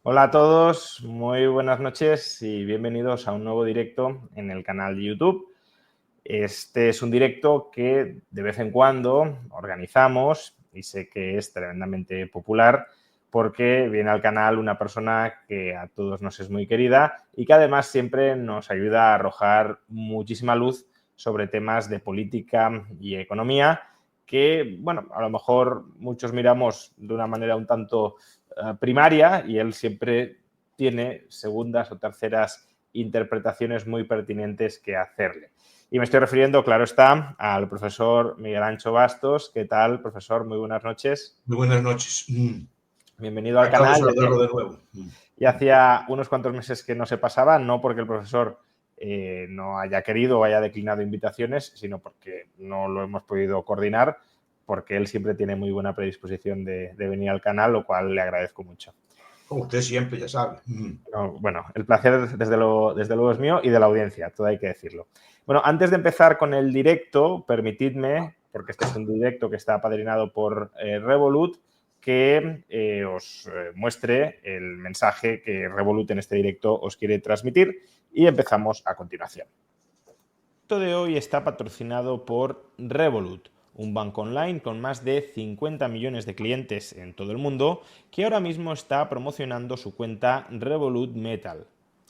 Hola a todos, muy buenas noches y bienvenidos a un nuevo directo en el canal de YouTube. Este es un directo que de vez en cuando organizamos y sé que es tremendamente popular porque viene al canal una persona que a todos nos es muy querida y que además siempre nos ayuda a arrojar muchísima luz sobre temas de política y economía que, bueno, a lo mejor muchos miramos de una manera un tanto primaria y él siempre tiene segundas o terceras interpretaciones muy pertinentes que hacerle. Y me estoy refiriendo, claro está, al profesor Miguel Ancho Bastos. ¿Qué tal, profesor? Muy buenas noches. Muy buenas noches. Bienvenido al Encantado de canal. saludarlo de nuevo. Ya hacía unos cuantos meses que no se pasaba, no porque el profesor no haya querido o haya declinado invitaciones, sino porque no lo hemos podido coordinar, porque él siempre tiene muy buena predisposición de venir al canal, lo cual le agradezco mucho. Como usted siempre, ya sabe. No, bueno, el placer desde luego es mío y de la audiencia, todo hay que decirlo. Bueno, antes de empezar con el directo, permitidme, porque este es un directo que está apadrinado por Revolut, que os muestre el mensaje que Revolut en este directo os quiere transmitir y empezamos a continuación. El directo de hoy está patrocinado por Revolut, un banco online con más de 50 millones de clientes en todo el mundo que ahora mismo está promocionando su cuenta Revolut Metal.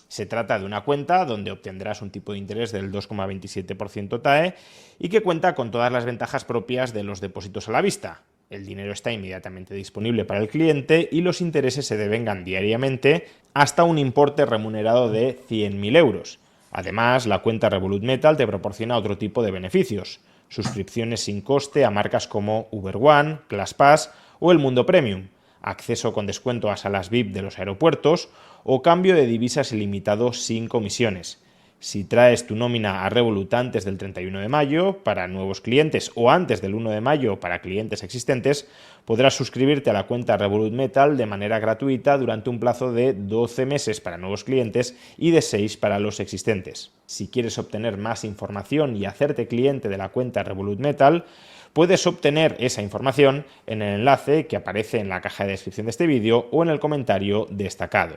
Se trata de una cuenta donde obtendrás un tipo de interés del 2,27% TAE y que cuenta con todas las ventajas propias de los depósitos a la vista. El dinero está inmediatamente disponible para el cliente y los intereses se devengan diariamente hasta un importe remunerado de 100.000 euros. Además, la cuenta Revolut Metal te proporciona otro tipo de beneficios: suscripciones sin coste a marcas como Uber One, ClassPass o El Mundo Premium, acceso con descuento a salas VIP de los aeropuertos o cambio de divisas ilimitado sin comisiones. Si traes tu nómina a Revolut antes del 31 de mayo para nuevos clientes o antes del 1 de mayo para clientes existentes, podrás suscribirte a la cuenta Revolut Metal de manera gratuita durante un plazo de 12 meses para nuevos clientes y de 6 para los existentes. Si quieres obtener más información y hacerte cliente de la cuenta Revolut Metal, puedes obtener esa información en el enlace que aparece en la caja de descripción de este vídeo o en el comentario destacado.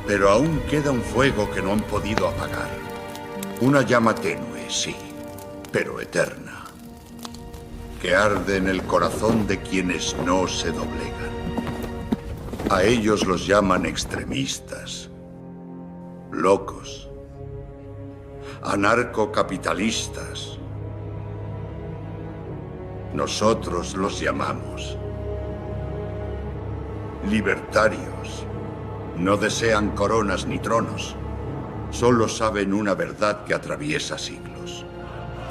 Pero aún queda un fuego que no han podido apagar. Una llama tenue, sí, pero eterna, que arde en el corazón de quienes no se doblegan. A ellos los llaman extremistas, locos, anarcocapitalistas. Nosotros los llamamos libertarios. No desean coronas ni tronos. Solo saben una verdad que atraviesa siglos: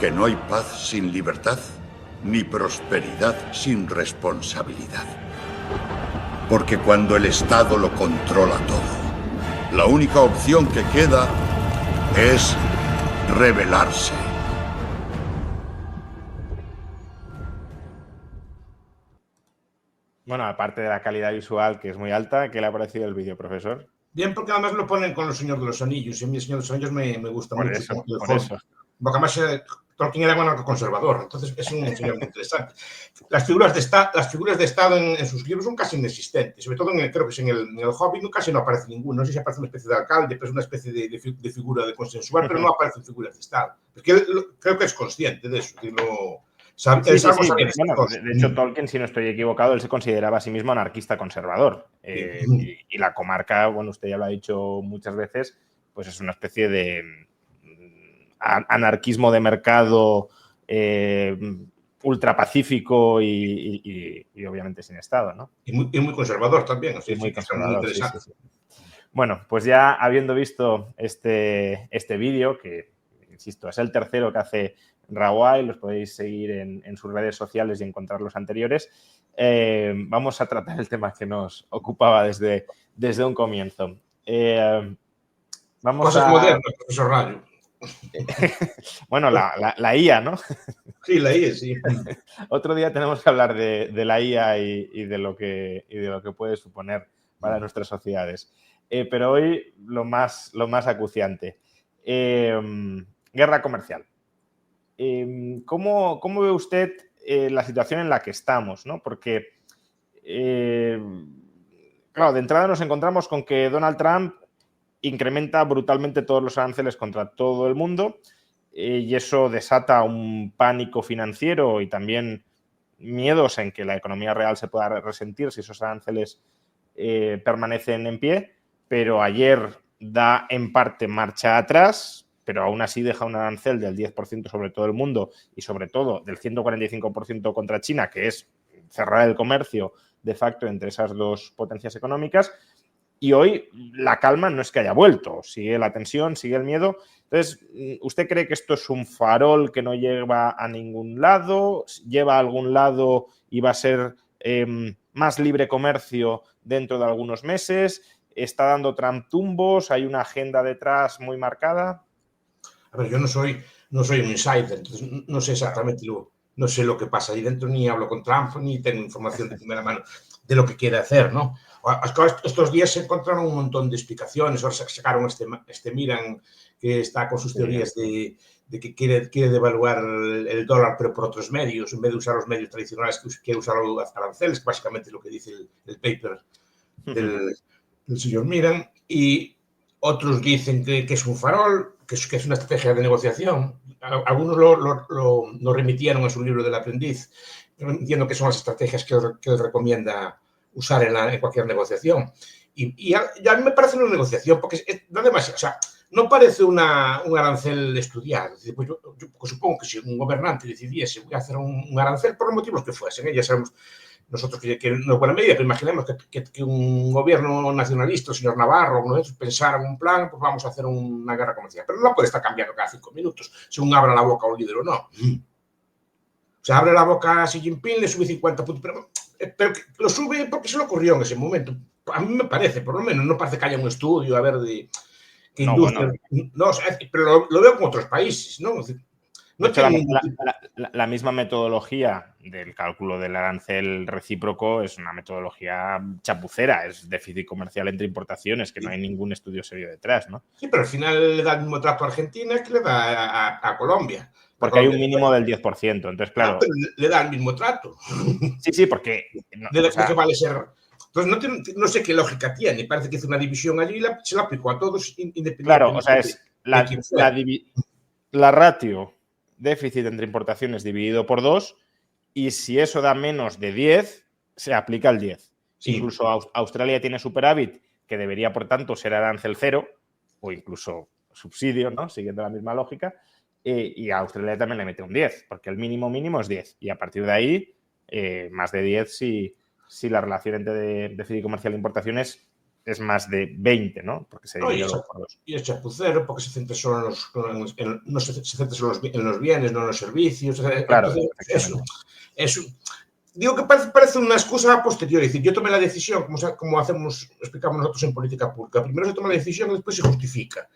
que no hay paz sin libertad, ni prosperidad sin responsabilidad. Porque cuando el Estado lo controla todo, la única opción que queda es rebelarse. Bueno, aparte de la calidad visual, que es muy alta, ¿qué le ha parecido el vídeo, profesor? Bien, porque además lo ponen con El Señor de los Anillos. Y a mí El Señor de los Anillos me gusta Por mucho, eso, como el por Hobbit. eso. Porque además Tolkien era un conservador, entonces es un señor muy interesante. Las figuras de Estado en sus libros son casi inexistentes, sobre todo creo que en el Hobbit casi no aparece ninguno. No sé si aparece una especie de alcalde, pero es una especie de figura de consensual, pero no aparecen figuras de Estado. Porque él, creo que es consciente de eso, que Sí, sí, algo sí. sabe de estas Bueno, cosas. de hecho, Tolkien, si no estoy equivocado, él se consideraba a sí mismo anarquista conservador. Y la comarca, bueno, usted ya lo ha dicho muchas veces, pues es una especie de anarquismo de mercado ultra pacífico y obviamente sin Estado, ¿no? Y muy conservador también, Y así muy sí que está muy conservador, sí, sí, interesante. sí. Bueno, pues ya habiendo visto este vídeo, que, insisto, es el tercero que hace Rawai, los podéis seguir en sus redes sociales y encontrar los anteriores, vamos a tratar el tema que nos ocupaba desde un comienzo. Vamos Cosas a... modernas, profesor Rayo. Bueno, la IA, ¿no? Sí, la I, sí. Otro día tenemos que hablar de la IA y de lo que puede suponer para nuestras sociedades. Pero hoy lo más acuciante. Guerra comercial. ¿Cómo ve usted la situación en la que estamos, ¿no? Porque claro, de entrada nos encontramos con que Donald Trump incrementa brutalmente todos los aranceles contra todo el mundo y eso desata un pánico financiero y también miedos en que la economía real se pueda resentir si esos aranceles permanecen en pie, pero ayer da en parte marcha atrás, pero aún así deja un arancel del 10% sobre todo el mundo y sobre todo del 145% contra China, que es cerrar el comercio de facto entre esas dos potencias económicas. Y hoy la calma no es que haya vuelto, sigue la tensión, sigue el miedo. Entonces, ¿usted cree que esto es un farol que no lleva a ningún lado? ¿Lleva a algún lado y va a ser más libre comercio dentro de algunos meses? ¿Está dando Trump tumbos? ¿Hay una agenda detrás muy marcada? A ver, yo no soy un insider, entonces no sé exactamente no sé lo que pasa ahí dentro, ni hablo con Trump, ni tengo información de primera mano de lo que quiere hacer, ¿no? Estos días se encontraron un montón de explicaciones, ahora sacaron este Miran, que está con sus teorías de que quiere devaluar el dólar, pero por otros medios, en vez de usar los medios tradicionales, que quiere usar los aranceles, que básicamente es lo que dice el paper del señor Miran, y otros dicen que es un farol, que es una estrategia de negociación. Algunos lo remitieron a su libro del aprendiz, entiendo que son las estrategias que él recomienda usar en cualquier negociación. Y a mí me parece una negociación, porque no demasiado, o sea, no parece un arancel estudiado. Pues yo supongo que si un gobernante decidiese voy a hacer un arancel por los motivos que fuesen, ya sabemos nosotros que no es buena medida, pero imaginemos que un gobierno nacionalista, el señor Navarro, uno de ellos, pensara en un plan, pues vamos a hacer una guerra comercial. Pero no puede estar cambiando cada 5 minutos, según abra la boca un líder o no. O sea, abre la boca a Xi Jinping, le sube 50 puntos, pero lo sube porque se le ocurrió en ese momento. A mí me parece, por lo menos, no parece que haya un estudio, a ver, de qué industria... Bueno. No, o sea, pero lo veo con otros países, ¿no? De hecho, la misma metodología del cálculo del arancel recíproco es una metodología chapucera, es déficit comercial entre importaciones, que no hay ningún estudio serio detrás, ¿no? Sí, pero al final le da el mismo trato a Argentina que le da a Colombia. Porque hay un mínimo del 10%, entonces, claro... pero le da el mismo trato. Sí, porque... que vale ser... Entonces, no sé qué lógica tiene, parece que hizo una división allí y se la aplicó a todos independientemente. Claro, o sea, es la ratio déficit entre importaciones dividido por 2 y si eso da menos de 10, se aplica el 10. Sí. Incluso Australia tiene superávit, que debería, por tanto, ser arancel 0 o incluso subsidio, ¿no? Siguiendo la misma lógica. Y a Australia también le mete un 10, porque el mínimo es 10. Y a partir de ahí, más de 10 si la relación entre déficit comercial e importaciones es más de 20, ¿no? Porque se divide por 2. Y es chapucero porque se centra solo en los bienes, no en los servicios. Claro. Digo que parece una excusa a posteriori. Es decir, yo tomé la decisión, como explicamos nosotros en política pública. Primero se toma la decisión y después se justifica.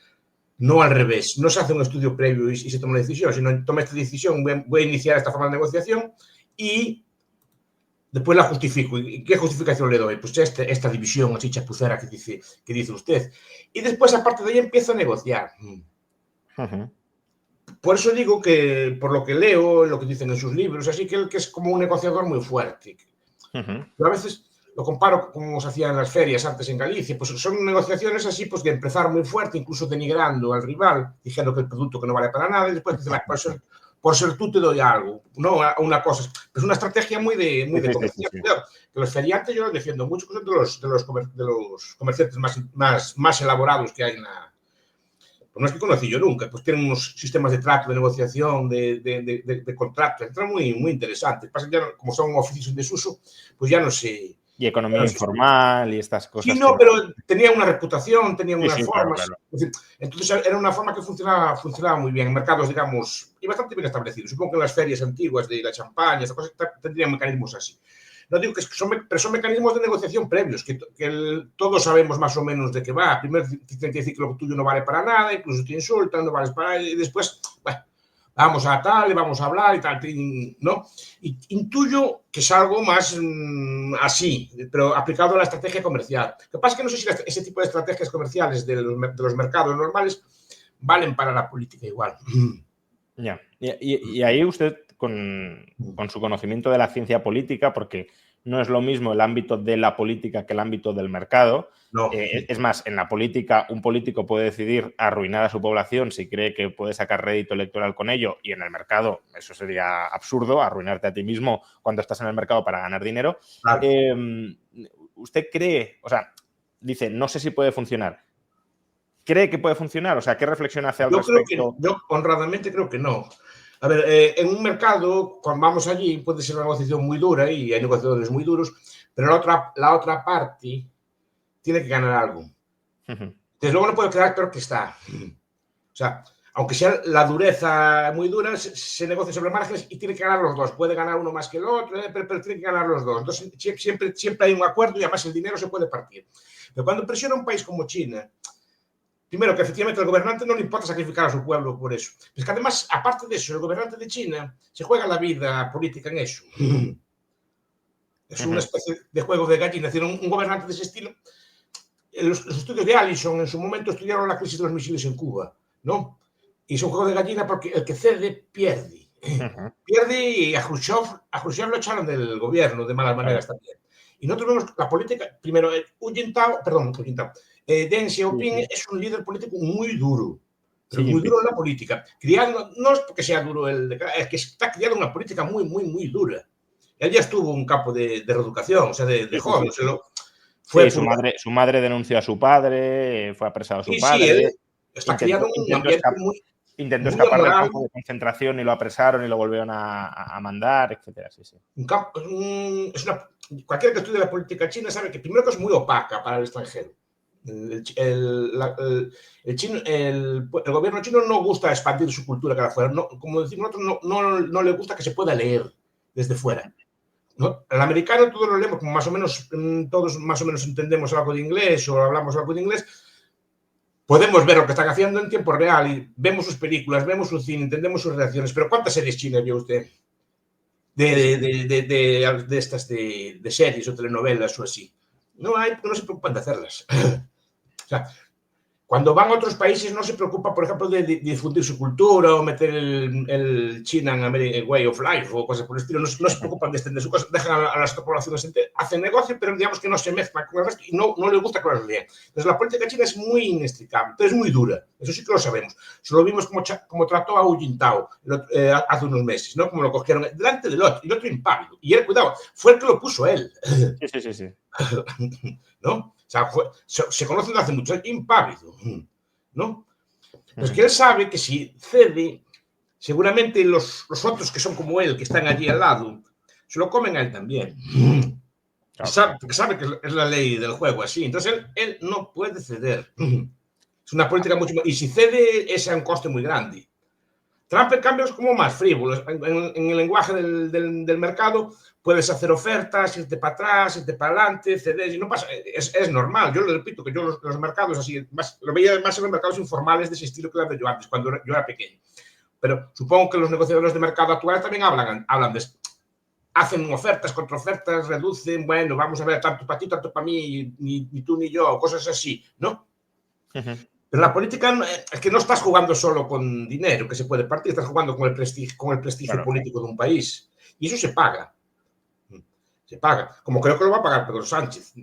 No al revés. No se hace un estudio previo y se toma la decisión, sino toma esta decisión, voy a iniciar esta forma de negociación y después la justifico. ¿Y qué justificación le doy? Pues esta división así chapucera que dice usted. Y después, aparte de ahí, empiezo a negociar. Por eso digo que, por lo que leo, lo que dicen en sus libros, así que es como un negociador muy fuerte. Pero a veces lo comparo como se hacía en las ferias antes en Galicia, pues son negociaciones así, pues de empezar muy fuerte, incluso denigrando al rival, diciendo que el producto que no vale para nada, y después dice, por ser tú te doy algo, no una cosa. Es una estrategia muy de comercial. Sí. Que los feriantes yo los defiendo mucho, que son de los comerciantes más elaborados que hay en la... Pues no es que conocí yo nunca, pues tienen unos sistemas de trato, de negociación, de contrato, entra muy interesante. Pasa que ya, como son oficios en desuso, pues ya no sé... Y economía informal y estas cosas. Sí, no, pero tenía una reputación, tenía unas formas. Claro. Entonces era una forma que funcionaba muy bien en mercados, digamos, y bastante bien establecidos. Supongo que en las ferias antiguas de la champaña, estas cosas tendrían mecanismos así. No digo que son mecanismos de negociación previos, que todos sabemos más o menos de qué va. Primero te tienen que decir que lo tuyo no vale para nada, incluso te insultan, no vales para nada, y después, bueno, vamos a tal, vamos a hablar y tal, ¿no? Y intuyo que es algo más así, pero aplicado a la estrategia comercial. Lo que pasa es que no sé si ese tipo de estrategias comerciales de los mercados normales valen para la política igual. Ya. Y ahí usted, con su conocimiento de la ciencia política, porque no es lo mismo el ámbito de la política que el ámbito del mercado. No. Es más, en la política, un político puede decidir arruinar a su población si cree que puede sacar rédito electoral con ello, y en el mercado eso sería absurdo, arruinarte a ti mismo cuando estás en el mercado para ganar dinero. Claro. ¿Usted cree, o sea, dice, no sé si puede funcionar? ¿Cree que puede funcionar? O sea, ¿qué reflexión hace al respecto? Yo honradamente creo que no. A ver, en un mercado, cuando vamos allí, puede ser una negociación muy dura y hay negociadores muy duros, pero la otra parte tiene que ganar algo. Desde luego no puede quedar peor que está. O sea, aunque sea la dureza muy dura, se negocia sobre márgenes y tiene que ganar los dos. Puede ganar uno más que el otro, pero tiene que ganar los dos. Entonces, siempre hay un acuerdo y además el dinero se puede partir. Pero cuando presiona un país como China, primero, que efectivamente al gobernante no le importa sacrificar a su pueblo por eso. Es que además, aparte de eso, el gobernante de China se juega la vida política en eso. Es una especie de juego de gallina. Es decir, un gobernante de ese estilo. Los estudios de Allison en su momento estudiaron la crisis de los misiles en Cuba, ¿no? Y es un juego de gallina porque el que cede pierde. Pierde y a Khrushchev lo echaron del gobierno de malas maneras también. Y nosotros vemos la política, primero, Deng Xiaoping es un líder político muy duro, pero muy duro en la política. Criado, no es porque sea duro, es que está criado en una política muy, muy, muy dura. Él ya estuvo en un campo de reeducación, o sea, de joven. Su madre denunció a su padre, fue apresado a su padre. Sí, él está criado en un ambiente intentó escapar del campo de concentración y lo apresaron y lo volvieron a mandar, etcétera. Cualquiera que estudie la política china sabe que primero que es muy opaca para el extranjero. El gobierno chino no gusta expandir su cultura cada fuera. No, como decimos nosotros, no le gusta que se pueda leer desde fuera. ¿No? El americano todos lo leemos, como todos más o menos entendemos algo de inglés o hablamos algo de inglés, podemos ver lo que están haciendo en tiempo real y vemos sus películas, vemos su cine, entendemos sus reacciones. Pero ¿cuántas series chinas vio usted? De estas de series o telenovelas o así. No se preocupan de hacerlas. O sea, cuando van a otros países no se preocupa, por ejemplo, de difundir su cultura o meter el China en Way of Life o cosas por el estilo. No se preocupan de extender su cosa, dejan a las poblaciones, hacen negocio, pero digamos que no se mezclan con el resto y no les gusta que los lean. Entonces la política china es muy inextricable, es muy dura, eso sí que lo sabemos. Se lo vimos como trató a Hu Jintao hace unos meses, ¿no? Como lo cogieron delante del otro, y el otro impávido. Y él, cuidado, fue el que lo puso él. Sí. ¿No? O sea, se conocen desde hace mucho, impávido, ¿no? Pues que él sabe que si cede, seguramente los otros que son como él, que están allí al lado, se lo comen a él también. Porque sabe que es la ley del juego así. Entonces él no puede ceder. Es una política mucho más... Y si cede, es a un coste muy grande. Trump, en cambio, es como más frívolo. En el lenguaje del mercado puedes hacer ofertas, irte para atrás, irte para adelante, ceder, y no pasa. Es normal. Yo lo repito, que yo los mercados así, lo veía más en los mercados informales de ese estilo que era yo antes, cuando yo era pequeño. Pero supongo que los negociadores de mercado actuales también hablan de esto. Hacen ofertas, contraofertas, reducen, bueno, vamos a ver, tanto para ti, tanto para mí, ni tú ni yo, cosas así, ¿no? Pero la política es que no estás jugando solo con dinero que se puede partir, estás jugando con el prestigio político de un país. Y eso se paga. Se paga. Como creo que lo va a pagar Pedro Sánchez.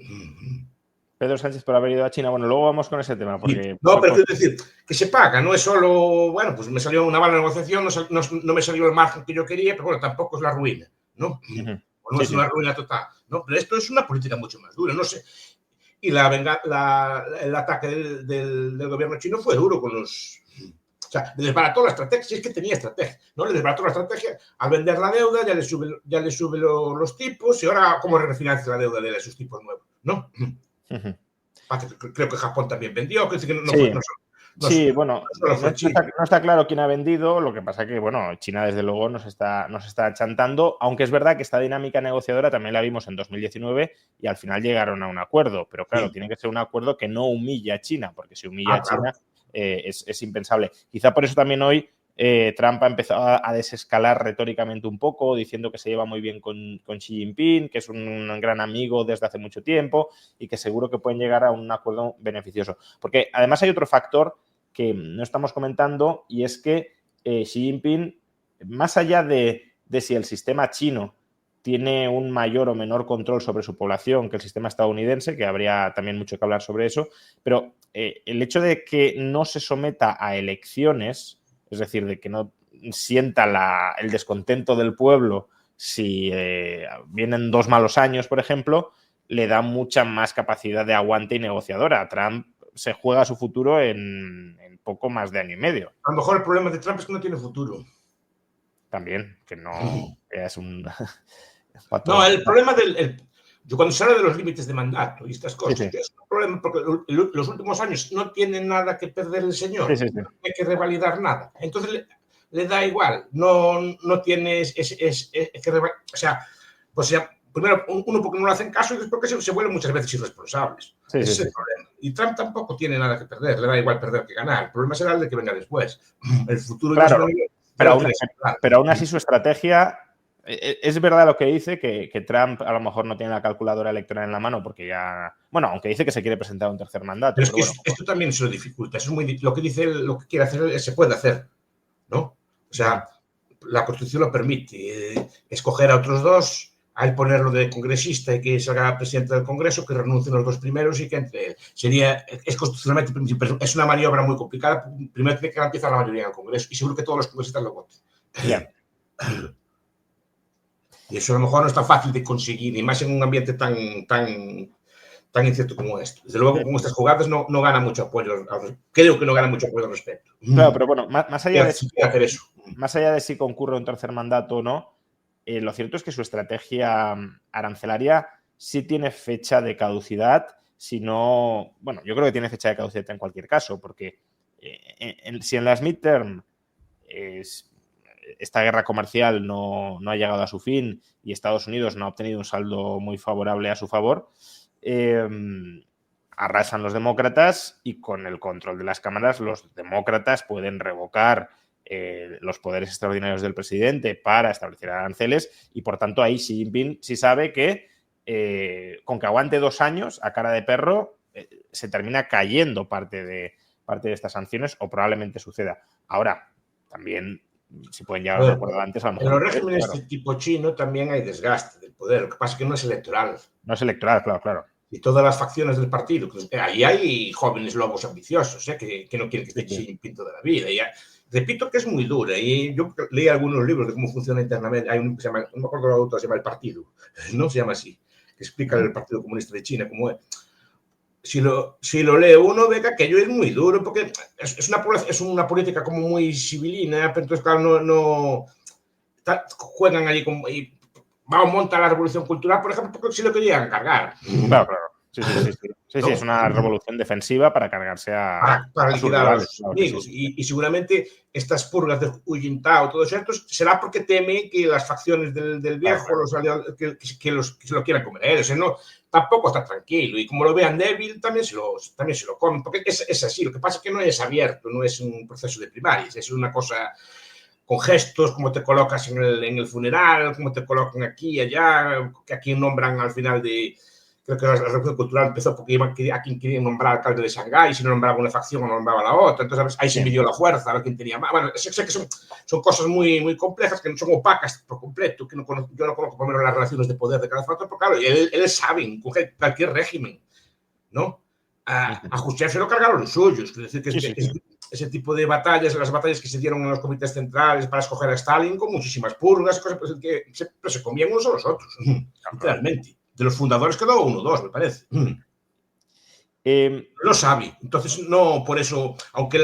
Pedro Sánchez por haber ido a China. Bueno, luego vamos con ese tema. Porque, no, pero quiero decir, que se paga, no es solo, bueno, pues me salió una mala negociación, no me salió el margen que yo quería, pero bueno, tampoco es la ruina, ¿no? O no es una ruina total, ¿no? Pero esto es una política mucho más dura, no sé. Y el ataque del gobierno chino fue duro con los... O sea, le desbarató la estrategia, si es que tenía estrategia, ¿no? Le desbarató la estrategia al vender la deuda, ya le sube los tipos y ahora cómo refinancia la deuda de esos tipos nuevos, ¿no? Creo que Japón también vendió, que no está claro quién ha vendido, lo que pasa que, bueno, China desde luego nos está chantando, aunque es verdad que esta dinámica negociadora también la vimos en 2019 y al final llegaron a un acuerdo, pero claro, tiene que ser un acuerdo que no humille a China, porque si humilla a China es impensable. Quizá por eso también hoy Trump ha empezado a desescalar retóricamente un poco, diciendo que se lleva muy bien con Xi Jinping, que es un gran amigo desde hace mucho tiempo y que seguro que pueden llegar a un acuerdo beneficioso. Porque además hay otro factor que no estamos comentando y es que Xi Jinping, más allá de si el sistema chino tiene un mayor o menor control sobre su población que el sistema estadounidense, que habría también mucho que hablar sobre eso, pero el hecho de que no se someta a elecciones, es decir, de que no sienta el descontento del pueblo si vienen 2 malos años, por ejemplo, le da mucha más capacidad de aguante y negociadora. Trump se juega su futuro en poco más de año y medio. A lo mejor el problema de Trump es que no tiene futuro. También, que no que es un... No, el problema yo cuando se habla de los límites de mandato y estas cosas, sí. Es un problema porque los últimos años no tiene nada que perder el señor, no tiene que revalidar nada. Entonces le da igual, no tiene que revalidar. O sea, pues primero, uno porque no le hacen caso y después porque se vuelven muchas veces irresponsables. Ese es el problema. Y Trump tampoco tiene nada que perder, le da igual perder que ganar. El problema será el de que venga después. El futuro claro, pero aún así su estrategia... Es verdad lo que dice, que Trump a lo mejor no tiene la calculadora electoral en la mano porque ya... Bueno, aunque dice que se quiere presentar a un tercer mandato. Pero es que bueno, esto también se lo dificulta. Eso es muy, lo que dice, lo que quiere hacer, se puede hacer, ¿no? O sea, la Constitución lo permite. Escoger a otros 2, a él ponerlo de congresista y que salga presidente del Congreso, que renuncien los 2 primeros y que entre él. Es constitucionalmente, es una maniobra muy complicada. Primero tiene que garantizar la mayoría en el Congreso y seguro que todos los congresistas lo voten. Yeah. Y eso a lo mejor no es tan fácil de conseguir, y más en un ambiente tan incierto como esto. Desde luego, con estas jugadas no gana mucho apoyo. Creo que no gana mucho apoyo al respecto. Claro, pero bueno, más allá de si concurre un tercer mandato o no, lo cierto es que su estrategia arancelaria sí tiene fecha de caducidad, si no... Bueno, yo creo que tiene fecha de caducidad en cualquier caso, porque si en las midterm esta guerra comercial no ha llegado a su fin y Estados Unidos no ha obtenido un saldo muy favorable a su favor, arrasan los demócratas y con el control de las cámaras los demócratas pueden revocar los poderes extraordinarios del presidente para establecer aranceles y por tanto ahí Xi Jinping sí sabe que con que aguante 2 años a cara de perro se termina cayendo parte de estas sanciones o probablemente suceda. Ahora, también si pueden llegar a un acuerdo antes, a lo mejor... En los regímenes de tipo chino también hay desgaste del poder, lo que pasa es que no es electoral. No es electoral, claro. Y todas las facciones del partido, ahí hay jóvenes lobos ambiciosos, que no quieren que esté Xi Jinping toda la vida. Y repito que es muy dura, y yo leí algunos libros de cómo funciona internamente, hay uno que se llama, no me acuerdo el autor, se llama El Partido, no se llama así, que explica el Partido Comunista de China cómo es. Si lo lee uno, ve que aquello es muy duro, porque es una política como muy civilina, pero entonces, claro, juegan allí y vamos a montar la revolución cultural, por ejemplo, porque si lo querían cargar. Claro. Sí, es una revolución defensiva para cargarse para liquidar a sus amigos. Y seguramente estas purgas de Hu Jintao, todo eso, será porque teme que las facciones del viejo, los aliados, que se lo quieran comer. O sea, no, tampoco está tranquilo. Y como lo vean débil, también se lo comen. Porque es así. Lo que pasa es que no es abierto, no es un proceso de primarias. Es una cosa con gestos, como te colocas en el funeral, como te colocan aquí y allá, que aquí nombran al final de... Creo que la revolución cultural empezó porque a quien quería nombrar alcalde de Shanghái, si no nombraba una facción o no nombraba la otra. Entonces ahí se midió la fuerza, a ver quién tenía más. Bueno, sé que son cosas muy, muy complejas, que no son opacas por completo, que yo no conozco por lo menos las relaciones de poder de cada factor, pero claro, él sabe, con cualquier régimen, ¿no? A Khrushchev se lo cargaron los suyos. Es decir, que ese tipo de batallas, las batallas que se dieron en los comités centrales para escoger a Stalin, con muchísimas purgas, cosas que se comían unos a los otros, literalmente. De los fundadores quedó 1 o 2, me parece. Lo sabe. Entonces, no, por eso, aunque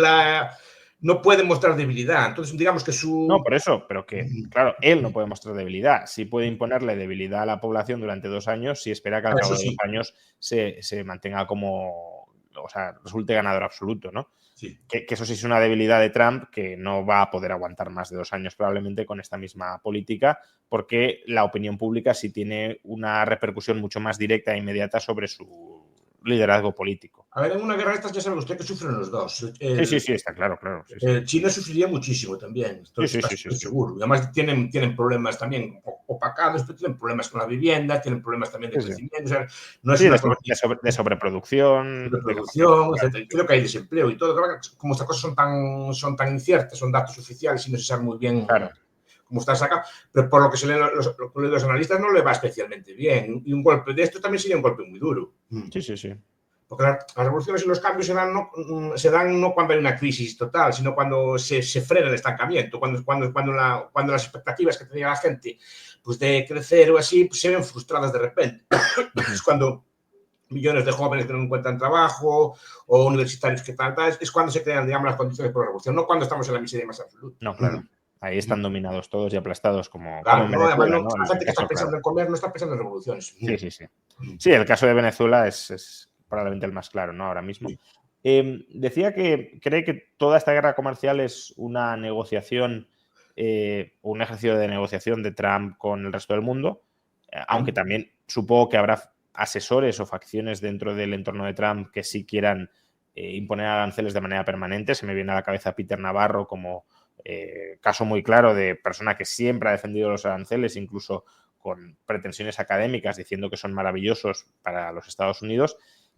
no puede mostrar debilidad. Entonces, digamos que No, por eso, pero que, claro, él no puede mostrar debilidad. Sí puede imponerle debilidad a la población durante 2 años si espera que al cabo de 2 años se mantenga como... O sea, resulte ganador absoluto, ¿no? Sí. Que eso sí es una debilidad de Trump que no va a poder aguantar más de 2 años probablemente con esta misma política, porque la opinión pública sí tiene una repercusión mucho más directa e inmediata sobre su liderazgo político. A ver, en una guerra de estas ya sabe usted que sufren los dos. Sí, está claro. Sí. China sufriría muchísimo también, estoy seguro. Y además tienen problemas también opacados, pero tienen problemas con la vivienda, tienen problemas también de crecimiento. O sea, no es de sobreproducción. Etcétera. Creo que hay desempleo y todo. Como estas cosas son tan inciertas, son datos oficiales y no se sabe muy bien como está sacado, pero por lo que se leen los analistas no le va especialmente bien. Y un golpe de esto también sería un golpe muy duro. Sí. Porque las revoluciones y los cambios se dan no cuando hay una crisis total, sino cuando se frena el estancamiento, cuando las expectativas que tenía la gente pues de crecer o así pues se ven frustradas de repente. Es cuando millones de jóvenes que no encuentran trabajo o universitarios que tal, es cuando se crean, digamos, las condiciones por la revolución, no cuando estamos en la miseria más absoluta. No, claro. Ahí están dominados todos y aplastados como en Claro, Venezuela, además, la gente que está pensando en comer no está pensando en revoluciones. Sí. Sí, el caso de Venezuela es probablemente el más claro, ¿no? Ahora mismo. Decía que cree que toda esta guerra comercial es una negociación, un ejercicio de negociación de Trump con el resto del mundo, aunque también supongo que habrá asesores o facciones dentro del entorno de Trump que sí quieran imponer aranceles de manera permanente. Se me viene a la cabeza Peter Navarro como caso muy claro de persona que siempre ha defendido los aranceles, incluso con pretensiones académicas diciendo que son maravillosos para los Estados Unidos,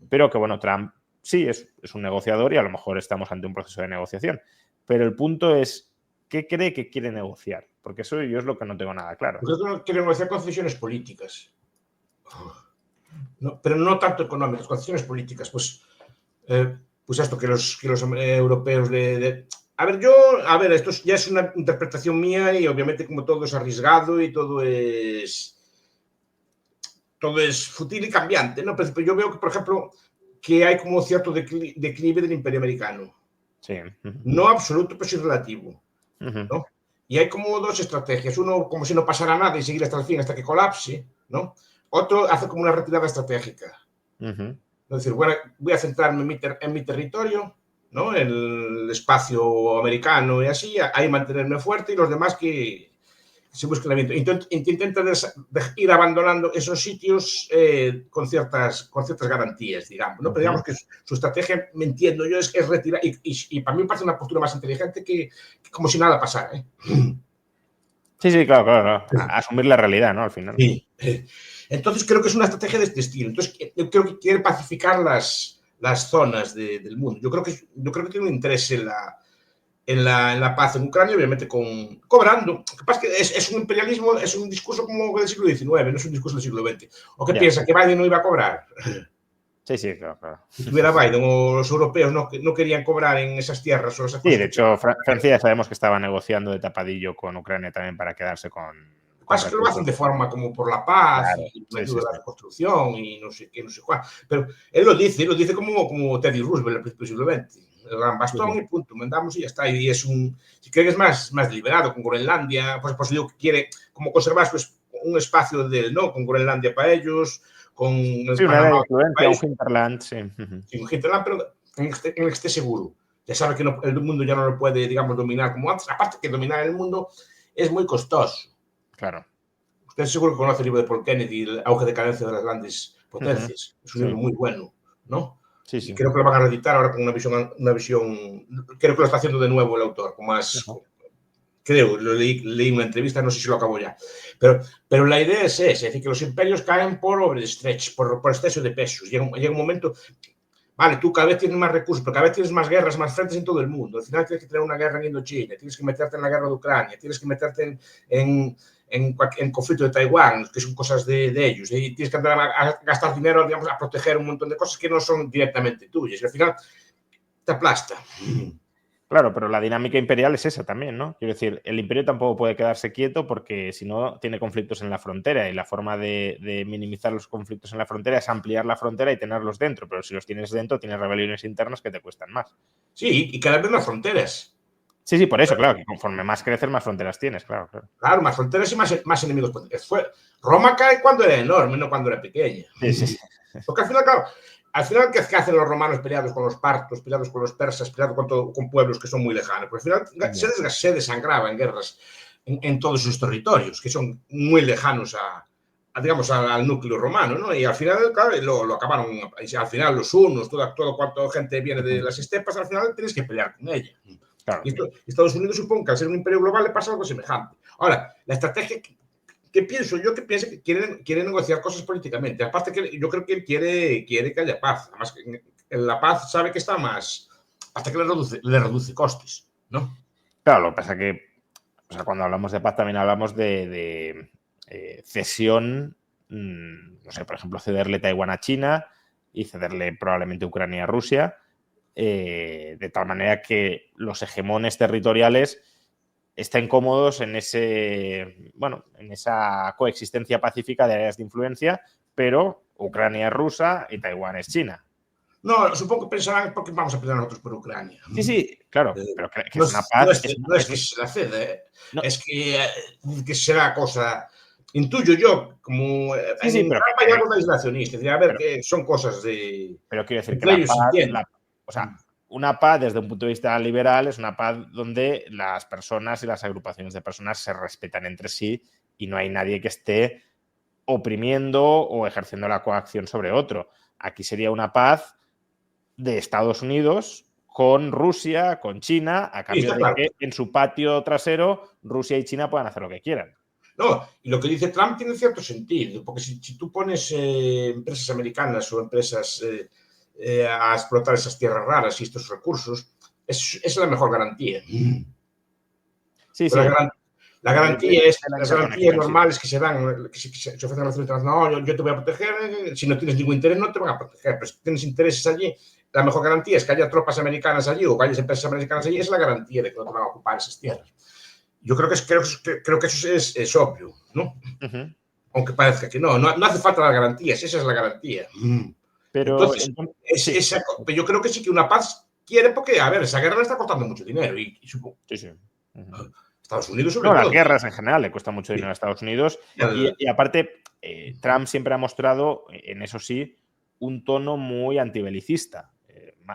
pero que, bueno, Trump sí es un negociador y a lo mejor estamos ante un proceso de negociación. Pero el punto es, ¿qué cree que quiere negociar? Porque eso yo es lo que no tengo nada claro. Yo creo que quiere negociar concesiones políticas. No, pero no tanto económicas, concesiones políticas. Pues esto, que los europeos A ver, esto ya es una interpretación mía y obviamente como todo es arriesgado y todo es fútil y cambiante, ¿no? Pero yo veo que, por ejemplo, que hay como cierto declive del imperio americano. Sí. No absoluto, pero sí relativo, ¿no? Y hay como dos estrategias. Uno, como si no pasara nada y seguir hasta el fin, hasta que colapse, ¿no? Otro hace como una retirada estratégica. Es decir, bueno, voy a centrarme en mi territorio, ¿no? El espacio americano y así, ahí mantenerme fuerte y los demás que se busquen la viento. Intenta ir abandonando esos sitios con ciertas garantías, digamos, ¿no? Pero digamos que su estrategia, me entiendo yo, es retirar y para mí me parece una postura más inteligente que como si nada pasara, ¿eh? Sí, claro. Asumir la realidad, ¿no? Al final. Sí. Entonces creo que es una estrategia de este estilo. Entonces yo creo que quiere pacificar las zonas del mundo. Yo creo que tiene un interés en la paz en Ucrania, obviamente cobrando. Lo que pasa es que es un imperialismo, es un discurso como del siglo XIX, no es un discurso del siglo XX. ¿O qué piensa? ¿Que Biden no iba a cobrar? Sí, claro. Si tuviera Biden o los europeos no querían cobrar en esas tierras. O esas sí, de hecho, Francia ya sabemos que estaba negociando de tapadillo con Ucrania también para quedarse con... Lo que pasa es que lo hacen de forma como por la paz, claro, y me ayuda a la reconstrucción y no sé qué, no sé cuál. Pero él lo dice como Teddy Roosevelt al principio del siglo XX. El gran bastón y punto, mandamos y ya está. Y es si quieres más deliberado, con Groenlandia, pues digo que quiere como conservar un espacio ¿no? Con Groenlandia para ellos, con el Panamá, un hinterland, sí. Sí, un hinterland, pero en el que esté seguro. Ya sabe que el mundo ya no lo puede, digamos, dominar como antes. Aparte que dominar el mundo es muy costoso. Claro. Usted seguro que conoce el libro de Paul Kennedy, El auge de cadencia de las grandes potencias. Es un libro muy bueno, ¿no? Sí. Y creo que lo van a reeditar ahora con una visión. Creo que lo está haciendo de nuevo el autor, con más. Creo, leí una entrevista, no sé si lo acabo ya. Pero la idea es esa, es decir, que los imperios caen por overstretch, por exceso de pesos. Llega un momento. Vale, tú cada vez tienes más recursos, pero cada vez tienes más guerras, más frentes en todo el mundo. Al final tienes que tener una guerra en Indochina, tienes que meterte en la guerra de Ucrania, tienes que meterte en conflicto de Taiwán, que son cosas de ellos. Y tienes que andar a gastar dinero, digamos, a proteger un montón de cosas que no son directamente tuyas. Y al final te aplasta. Claro, pero la dinámica imperial es esa también, ¿no? Quiero decir, el imperio tampoco puede quedarse quieto porque si no tiene conflictos en la frontera y la forma de minimizar los conflictos en la frontera es ampliar la frontera y tenerlos dentro, pero si los tienes dentro tienes rebeliones internas que te cuestan más. Sí, y cada vez más fronteras. Sí, por eso, claro, que conforme más creces, más fronteras tienes, claro. Claro, más fronteras y más enemigos. Roma cae cuando era enorme, no cuando era pequeña. Sí. Porque al final, ¿qué hacen los romanos peleados con los partos, peleados con los persas, peleados con pueblos que son muy lejanos? Porque al final se desangraba en guerras en todos sus territorios, que son muy lejanos digamos, al núcleo romano, ¿no? Y al final, claro, lo acabaron. Al final, los hunos, todo cuanto gente viene de las estepas, al final tienes que pelear con ella. Claro. Y Estados Unidos, supongo que al ser un imperio global le pasa algo semejante. Ahora, la estrategia que pienso yo que quiere negociar cosas políticamente. Aparte que yo creo que él quiere que haya paz. Además, en la paz sabe que está más... Hasta que le reduce costes, ¿no? Claro, lo que pasa es que O sea, cuando hablamos de paz también hablamos de cesión, no sé, por ejemplo, cederle Taiwán a China y cederle probablemente Ucrania a Rusia, de tal manera que los hegemones territoriales estén cómodos en en esa coexistencia pacífica de áreas de influencia, pero Ucrania es rusa y Taiwán es China. No, supongo que pensarán porque vamos a pelear nosotros por Ucrania. Sí, claro, pero que no, es una paz. No es que se la ceda, no. Es que será cosa. Intuyo yo, como sí, pero hay algo de aislacionista, a ver, que son cosas de. Pero quiero decir que la paz, o sea, una paz desde un punto de vista liberal es una paz donde las personas y las agrupaciones de personas se respetan entre sí y no hay nadie que esté oprimiendo o ejerciendo la coacción sobre otro. Aquí sería una paz de Estados Unidos con Rusia, con China, a cambio de que en su patio trasero Rusia y China puedan hacer lo que quieran. No, y lo que dice Trump tiene cierto sentido, porque si tú pones empresas americanas o empresas a explotar esas tierras raras y estos recursos, es la mejor garantía. Sí. La garantía es las garantías normales que se dan, que se ofrecen a la relaciones. No, yo te voy a proteger, si no tienes ningún interés no te van a proteger, pero si tienes intereses allí, la mejor garantía es que haya tropas americanas allí o que haya empresas americanas allí, es la garantía de que no te van a ocupar esas tierras. Yo creo que eso es obvio, ¿no? Aunque parezca que no hace falta las garantías, esa es la garantía. Pero yo creo que sí que una paz quiere, porque, a ver, esa guerra le está costando mucho dinero y supongo. Sí. Estados Unidos sobre todo. Las guerras en general le cuesta mucho dinero a Estados Unidos y aparte Trump siempre ha mostrado, en eso sí, un tono muy antibelicista,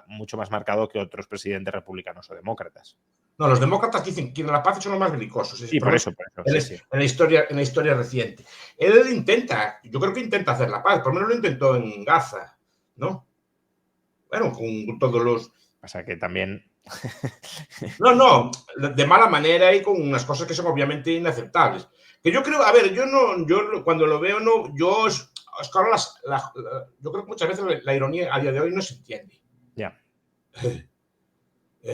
mucho más marcado que otros presidentes republicanos o demócratas. No, los demócratas dicen que quieren la paz y son los más belicosos. Sí, por eso. En la historia reciente. Él yo creo que intenta hacer la paz, por lo menos lo intentó en Gaza, ¿no? Bueno, con todos los... Pasa que también... No, de mala manera y con unas cosas que son obviamente inaceptables. Que yo creo, a ver, yo cuando lo veo, yo creo que muchas veces la ironía a día de hoy no se entiende. Ya.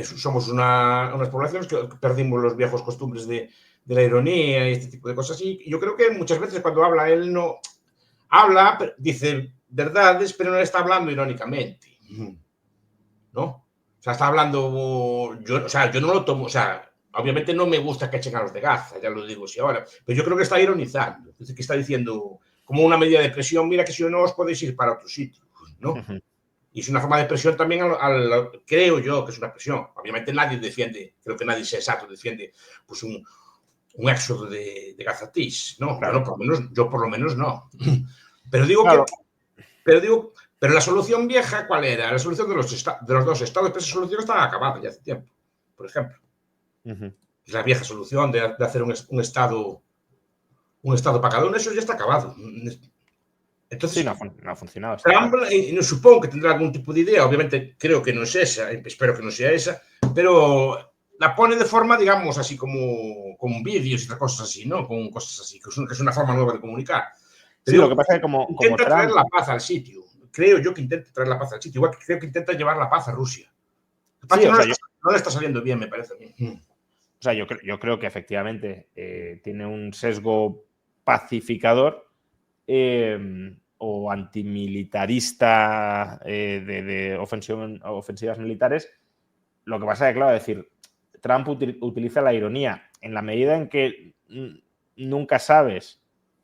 Somos unas poblaciones que perdimos los viejos costumbres de la ironía y este tipo de cosas. Y yo creo que muchas veces cuando habla, él no habla, dice verdades, pero no está hablando irónicamente, ¿no? O sea, está hablando, yo no lo tomo, o sea, obviamente no me gusta que echen a los de Gaza, ya lo digo, sí, ahora, pero yo creo que está ironizando, es decir, que está diciendo como una medida de presión, mira que si no os podéis ir para otro sitio, ¿no? Y es una forma de presión también, creo yo que es una presión. Obviamente nadie defiende, creo que nadie sensato defiende pues un éxodo de gazatís, ¿no? Claro. Yo por lo menos no. Pero digo claro. Pero la solución vieja, ¿cuál era? La solución de los dos estados, pero esa solución estaba acabada ya hace tiempo, por ejemplo. La vieja solución de hacer un estado para cada uno, eso ya está acabado. Entonces, sí, no ha funcionado. Trump, no supongo que tendrá algún tipo de idea, obviamente creo que no es esa, espero que no sea esa, pero la pone de forma, digamos, así como con vídeos y cosas así, ¿no? Con cosas así, que es una forma nueva de comunicar. Pero sí, lo que pasa es que intenta Trump... traer la paz al sitio. Creo yo que intenta traer la paz al sitio. Igual que creo que intenta llevar la paz a Rusia. Sí, no le está saliendo bien, me parece a mí. O sea, yo creo que efectivamente tiene un sesgo pacificador o antimilitarista de ofensivas militares. Lo que pasa es que, claro, decir, Trump utiliza la ironía en la medida en que nunca sabes,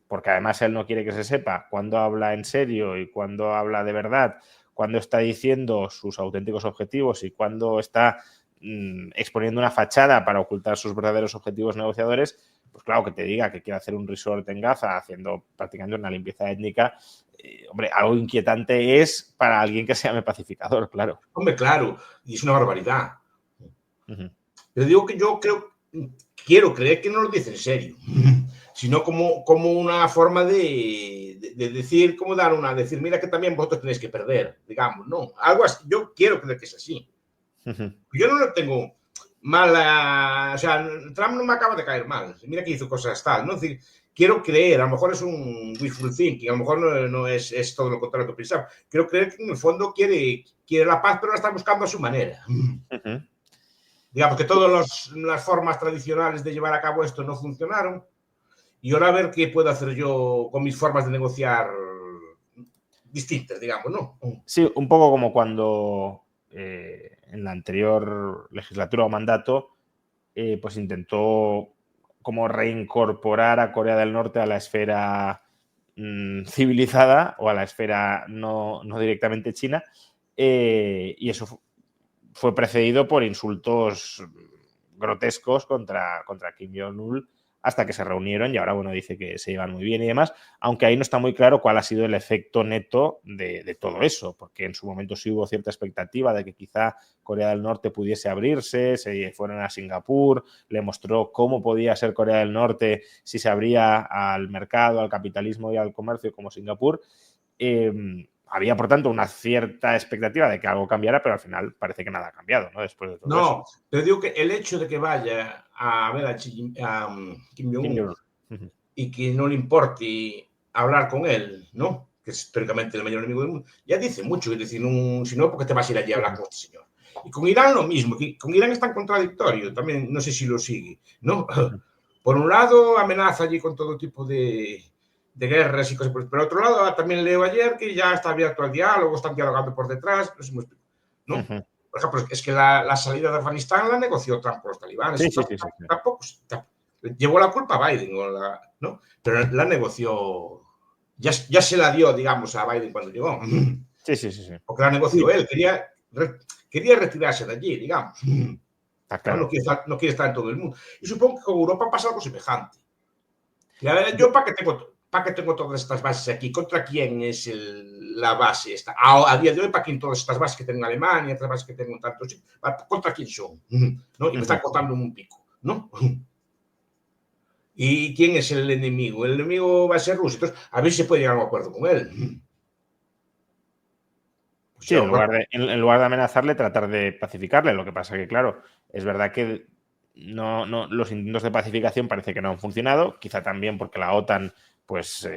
porque además él no quiere que se sepa cuándo habla en serio y cuándo habla de verdad, cuándo está diciendo sus auténticos objetivos y cuándo está exponiendo una fachada para ocultar sus verdaderos objetivos negociadores. Pues claro, que te diga que quiere hacer un resort en Gaza haciendo prácticamente una limpieza étnica, hombre, algo inquietante es para alguien que se llame pacificador, claro. Hombre, claro, y es una barbaridad. Pero digo que yo quiero creer que no lo dice en serio, sino como una forma de decir, como decir, mira que también vosotros tenéis que perder, digamos, ¿no? Algo así, yo quiero creer que es así. Yo no lo tengo mala, o sea, Trump no me acaba de caer mal, mira que hizo cosas tal, ¿no? Es decir, quiero creer, a lo mejor es un wishful thinking, a lo mejor no es todo lo contrario que pensaba, quiero creer que en el fondo quiere la paz, pero la está buscando a su manera. Digamos que todas las formas tradicionales de llevar a cabo esto no funcionaron y ahora a ver qué puedo hacer yo con mis formas de negociar distintas, digamos, ¿no? Sí, un poco como cuando en la anterior legislatura o mandato pues intentó como reincorporar a Corea del Norte a la esfera civilizada o a la esfera no directamente china, y eso fue precedido por insultos grotescos contra Kim Jong-un hasta que se reunieron y ahora, bueno, dice que se llevan muy bien y demás, aunque ahí no está muy claro cuál ha sido el efecto neto de todo eso, porque en su momento sí hubo cierta expectativa de que quizá Corea del Norte pudiese abrirse, se fueron a Singapur, le mostró cómo podía ser Corea del Norte si se abría al mercado, al capitalismo y al comercio como Singapur. Había, por tanto, una cierta expectativa de que algo cambiara, pero al final parece que nada ha cambiado, ¿no? Después de todo eso. No, te digo que el hecho de que vaya a ver a Kim Jong-un y que no le importe hablar con él, ¿no? Que es históricamente el mayor enemigo del mundo, ya dice mucho. Es decir, si no, ¿por qué te vas a ir allí a hablar con este señor? Y con Irán lo mismo, con Irán es tan contradictorio, también no sé si lo sigue, ¿no? Por un lado, amenaza allí con todo tipo de guerras y cosas, pero por otro lado, también leo ayer que ya está abierto al diálogo, están dialogando por detrás, no sé si me explico, ¿no? Por ejemplo, es que la salida de Afganistán la negoció Trump con los talibanes. Sí. Tampoco llevó la culpa a Biden, ¿no? Pero la negoció, ya se la dio, digamos, a Biden cuando llegó. Sí. Porque la negoció él, quería retirarse de allí, digamos. Claro. No quiere estar en todo el mundo. Y supongo que con Europa pasa algo semejante. Yo, ¿para qué tengo todas estas bases aquí? ¿Contra quién es la base esta? A día de hoy, ¿para quién todas estas bases que tengo en Alemania, otras bases que tengo en tantos? ¿Contra quién son? ¿No? Y me están cortando en un pico, ¿no? ¿Y quién es el enemigo? El enemigo va a ser Rusia. Entonces, a ver si se puede llegar a un acuerdo con él. Pues sí, en lugar de amenazarle, tratar de pacificarle. Lo que pasa que, claro, es verdad que no, los intentos de pacificación parece que no han funcionado, quizá también porque la OTAN pues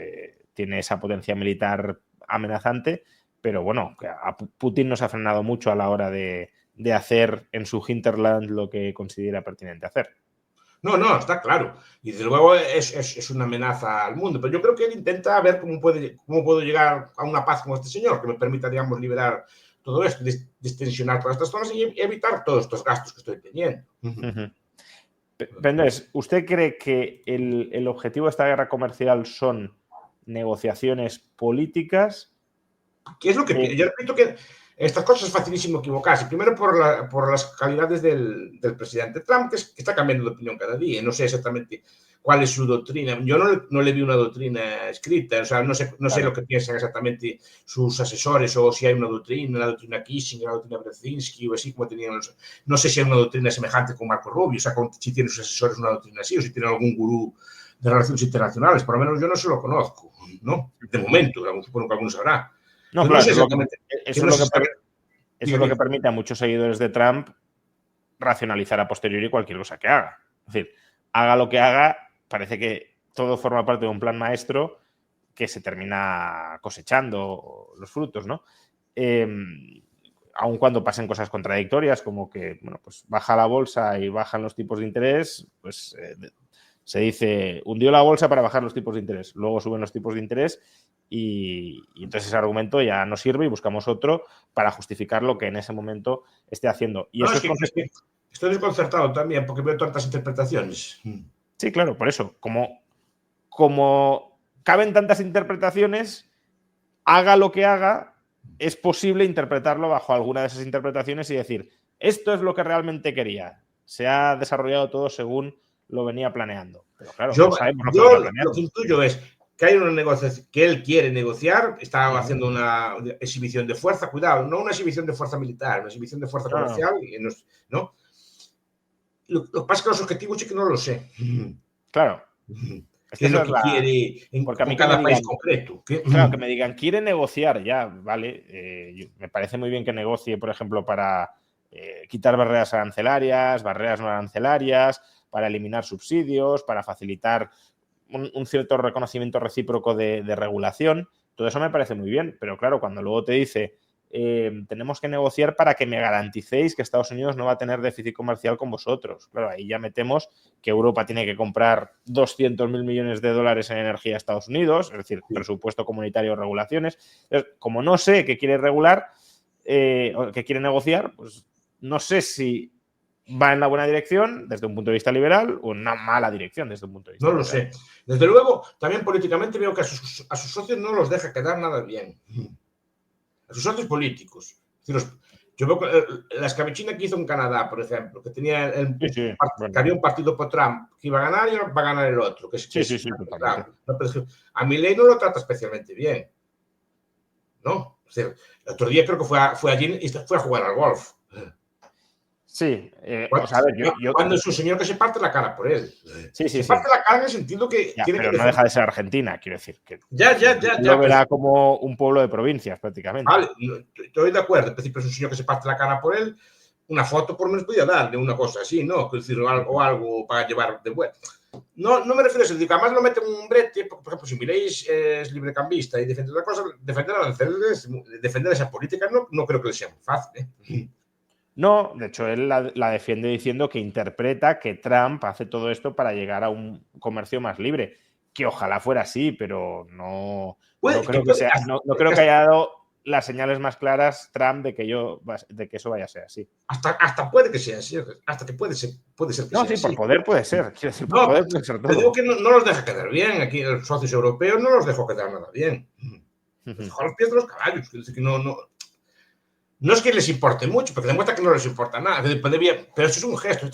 tiene esa potencia militar amenazante, pero bueno, a Putin nos ha frenado mucho a la hora de hacer en su hinterland lo que considera pertinente hacer. No, está claro. Y desde luego es una amenaza al mundo. Pero yo creo que él intenta ver cómo puedo llegar a una paz con este señor, que me permita, digamos, liberar todo esto, distensionar todas estas zonas y evitar todos estos gastos que estoy teniendo. Pero entonces, ¿usted cree que el objetivo de esta guerra comercial son negociaciones políticas? ¿Qué es lo que yo repito que estas cosas es facilísimo equivocarse. Primero por las calidades del presidente Trump, que está cambiando de opinión cada día. No sé exactamente cuál es su doctrina. Yo no le vi una doctrina escrita. O sea, no sé lo que piensan exactamente sus asesores o si hay una doctrina, la doctrina Kissinger, la doctrina Brzezinski o así como tenían los... No sé si hay una doctrina semejante con Marco Rubio, o sea, si tienen sus asesores una doctrina así o si tienen algún gurú de relaciones internacionales. Por lo menos yo no se lo conozco, ¿no? De momento, supongo que alguno sabrá. No, claro, eso es lo que permite a muchos seguidores de Trump racionalizar a posteriori cualquier cosa que haga. Es decir, haga lo que haga, parece que todo forma parte de un plan maestro que se termina cosechando los frutos, ¿no? Aun cuando pasen cosas contradictorias, como que, bueno, pues baja la bolsa y bajan los tipos de interés, pues se dice, hundió la bolsa para bajar los tipos de interés. Luego suben los tipos de interés y entonces ese argumento ya no sirve y buscamos otro para justificar lo que en ese momento esté haciendo. Y eso estoy desconcertado también porque veo tantas interpretaciones. Sí, claro, por eso. Como caben tantas interpretaciones, haga lo que haga, es posible interpretarlo bajo alguna de esas interpretaciones y decir, esto es lo que realmente quería. Se ha desarrollado todo según lo venía planeando. Pero claro, no sabemos lo que intuyo es que hay una negociación, que él quiere negociar, está haciendo una exhibición de fuerza, cuidado, no una exhibición de fuerza militar, una exhibición de fuerza comercial, ¿no? Lo que pasa es que los objetivos sí que no lo sé. Claro. ¿Qué es lo que quiere en cada país concreto? Claro, que me digan, quiere negociar, ya, vale. Me parece muy bien que negocie, por ejemplo, para quitar barreras arancelarias, barreras no arancelarias, para eliminar subsidios, para facilitar un cierto reconocimiento recíproco de regulación. Todo eso me parece muy bien, pero claro, cuando luego te dice tenemos que negociar para que me garanticéis que Estados Unidos no va a tener déficit comercial con vosotros. Claro, ahí ya metemos que Europa tiene que comprar 200.000 millones de dólares en energía a Estados Unidos, es decir, presupuesto comunitario, regulaciones. Entonces, como no sé qué quiere regular o qué quiere negociar, pues no sé si va en la buena dirección desde un punto de vista liberal o en una mala dirección desde un punto de vista liberal. No lo sé. Desde luego, también políticamente veo que a sus socios no los deja quedar nada bien. A sus socios políticos. Yo veo la escabechina que hizo en Canadá, por ejemplo, que tenía que había un partido por Trump que iba a ganar y va a ganar el otro. Claro. A Milei no lo trata especialmente bien. ¿No? O sea, el otro día creo que fue allí y fue a jugar al golf. Sí, o sea, a ver, cuando es un señor que se parte la cara por él. Se parte la cara en el sentido que tiene pero que no deja de ser Argentina, quiero decir. Que ya. Lo verá como un pueblo de provincias, prácticamente. Vale, estoy de acuerdo. En principio es un señor que se parte la cara por él. Una foto por lo menos podía darle una cosa así, ¿no? Es decir, algo para llevar de vuelta. No me refiero a eso. Digo, además lo mete en un brete, por ejemplo, si Milei es librecambista y defiende otra cosa, defender aranceles, defender esa política, no creo que le sea muy fácil, ¿eh? No, de hecho, él la defiende diciendo que interpreta que Trump hace todo esto para llegar a un comercio más libre. Que ojalá fuera así, pero no creo que haya dado las señales más claras Trump de que eso vaya a ser así. Hasta puede que sea así, hasta que puede ser que sea así. Sí, por poder puede ser. Quiero decir, por poder puede ser todo. Te digo que no los deja quedar bien. Aquí los socios europeos no los dejó quedar nada bien. Les dejó a los pies de los caballos. Quiero decir que no es que les importe mucho, porque demuestra que no les importa nada. Pero eso es un gesto.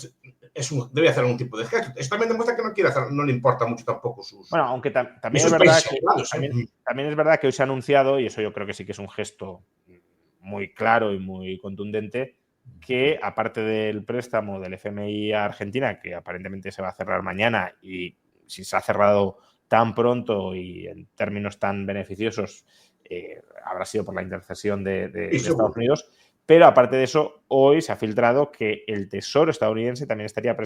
Debe hacer algún tipo de gesto. Eso también demuestra que no le importa mucho tampoco sus... Bueno, aunque también es verdad que hoy se ha anunciado, y eso yo creo que sí que es un gesto muy claro y muy contundente, que aparte del préstamo del FMI a Argentina, que aparentemente se va a cerrar mañana, y si se ha cerrado tan pronto y en términos tan beneficiosos, habrá sido por la intercesión de Estados Unidos. Pero aparte de eso, hoy se ha filtrado que el Tesoro estadounidense también estaría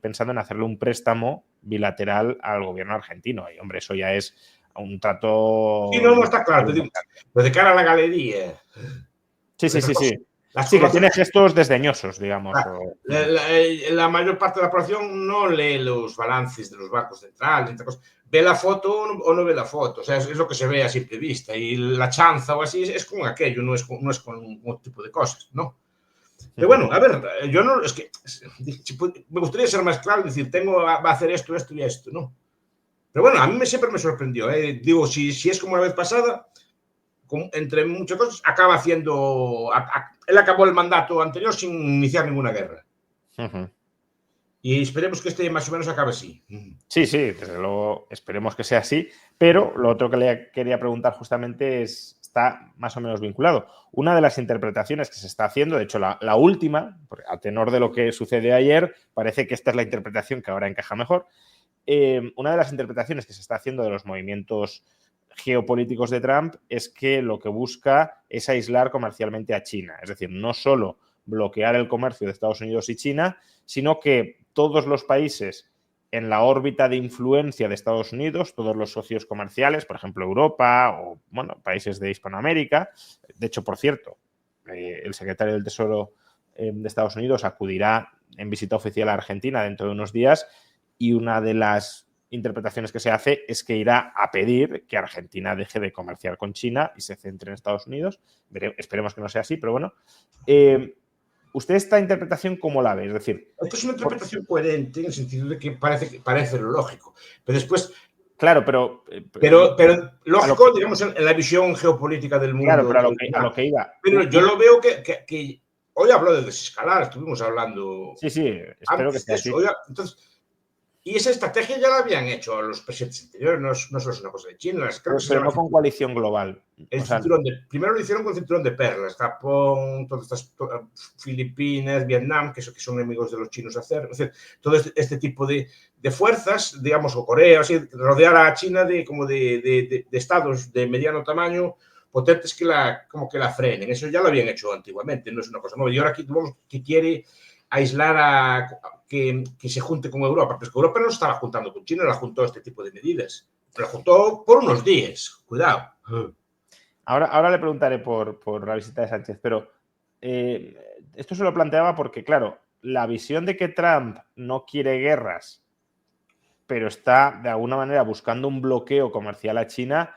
pensando en hacerle un préstamo bilateral al gobierno argentino. Y, hombre, eso ya es un trato... Sí, no está claro. Pero de cara a la galería. Sí. Sí, que tiene gestos desdeñosos, digamos. La mayor parte de la población no lee los balances de los bancos centrales, ve la foto o no ve la foto, o sea, es lo que se ve a simple vista, y la chanza o así es con aquello, no es con otro tipo de cosas, ¿no? Pero bueno, a ver, yo no, es que me gustaría ser más claro y decir, va a hacer esto y esto, ¿no? Pero bueno, a mí siempre me sorprendió, digo, si es como la vez pasada, entre muchas cosas, acaba haciendo... Él acabó el mandato anterior sin iniciar ninguna guerra. Y esperemos que este más o menos acabe así. Sí, desde luego esperemos que sea así, pero lo otro que le quería preguntar justamente está más o menos vinculado. Una de las interpretaciones que se está haciendo, de hecho la última, a tenor de lo que sucedió ayer, parece que esta es la interpretación que ahora encaja mejor. Una de las interpretaciones que se está haciendo de los movimientos geopolíticos de Trump es que lo que busca es aislar comercialmente a China. Es decir, no solo bloquear el comercio de Estados Unidos y China, sino que todos los países en la órbita de influencia de Estados Unidos, todos los socios comerciales, por ejemplo, Europa o países de Hispanoamérica. De hecho, por cierto, el secretario del Tesoro de Estados Unidos acudirá en visita oficial a Argentina dentro de unos días, y una de las interpretaciones que se hace es que irá a pedir que Argentina deje de comerciar con China y se centre en Estados Unidos. Esperemos que no sea así, pero bueno. ¿Usted esta interpretación cómo la ve? Es decir... Esto es una interpretación coherente en el sentido de que parece lo lógico. Pero después... Claro, pero lógico, digamos, en la visión geopolítica del mundo. Claro, pero a lo que iba. Pero yo lo veo que hoy habló de desescalar, estuvimos hablando... Sí, espero que sea así. Entonces... Y esa estrategia ya la habían hecho los presidentes anteriores, no solo es una cosa de China. Pero no con coalición global. Primero lo hicieron con el cinturón de perlas, Japón, todas estas Filipinas, Vietnam, que son enemigos de los chinos hacer. Es decir, todo este tipo de fuerzas, digamos, o Corea, así, rodear a China de estados de mediano tamaño, potentes que la frenen. Eso ya lo habían hecho antiguamente, no es una cosa nueva. Y ahora aquí que quiere aislar que se junte con Europa, pero es que Europa no se estaba juntando con China, la juntó este tipo de medidas. Pero la juntó por unos días, cuidado. Ahora le preguntaré por la visita de Sánchez, pero esto se lo planteaba porque, claro, la visión de que Trump no quiere guerras, pero está de alguna manera buscando un bloqueo comercial a China,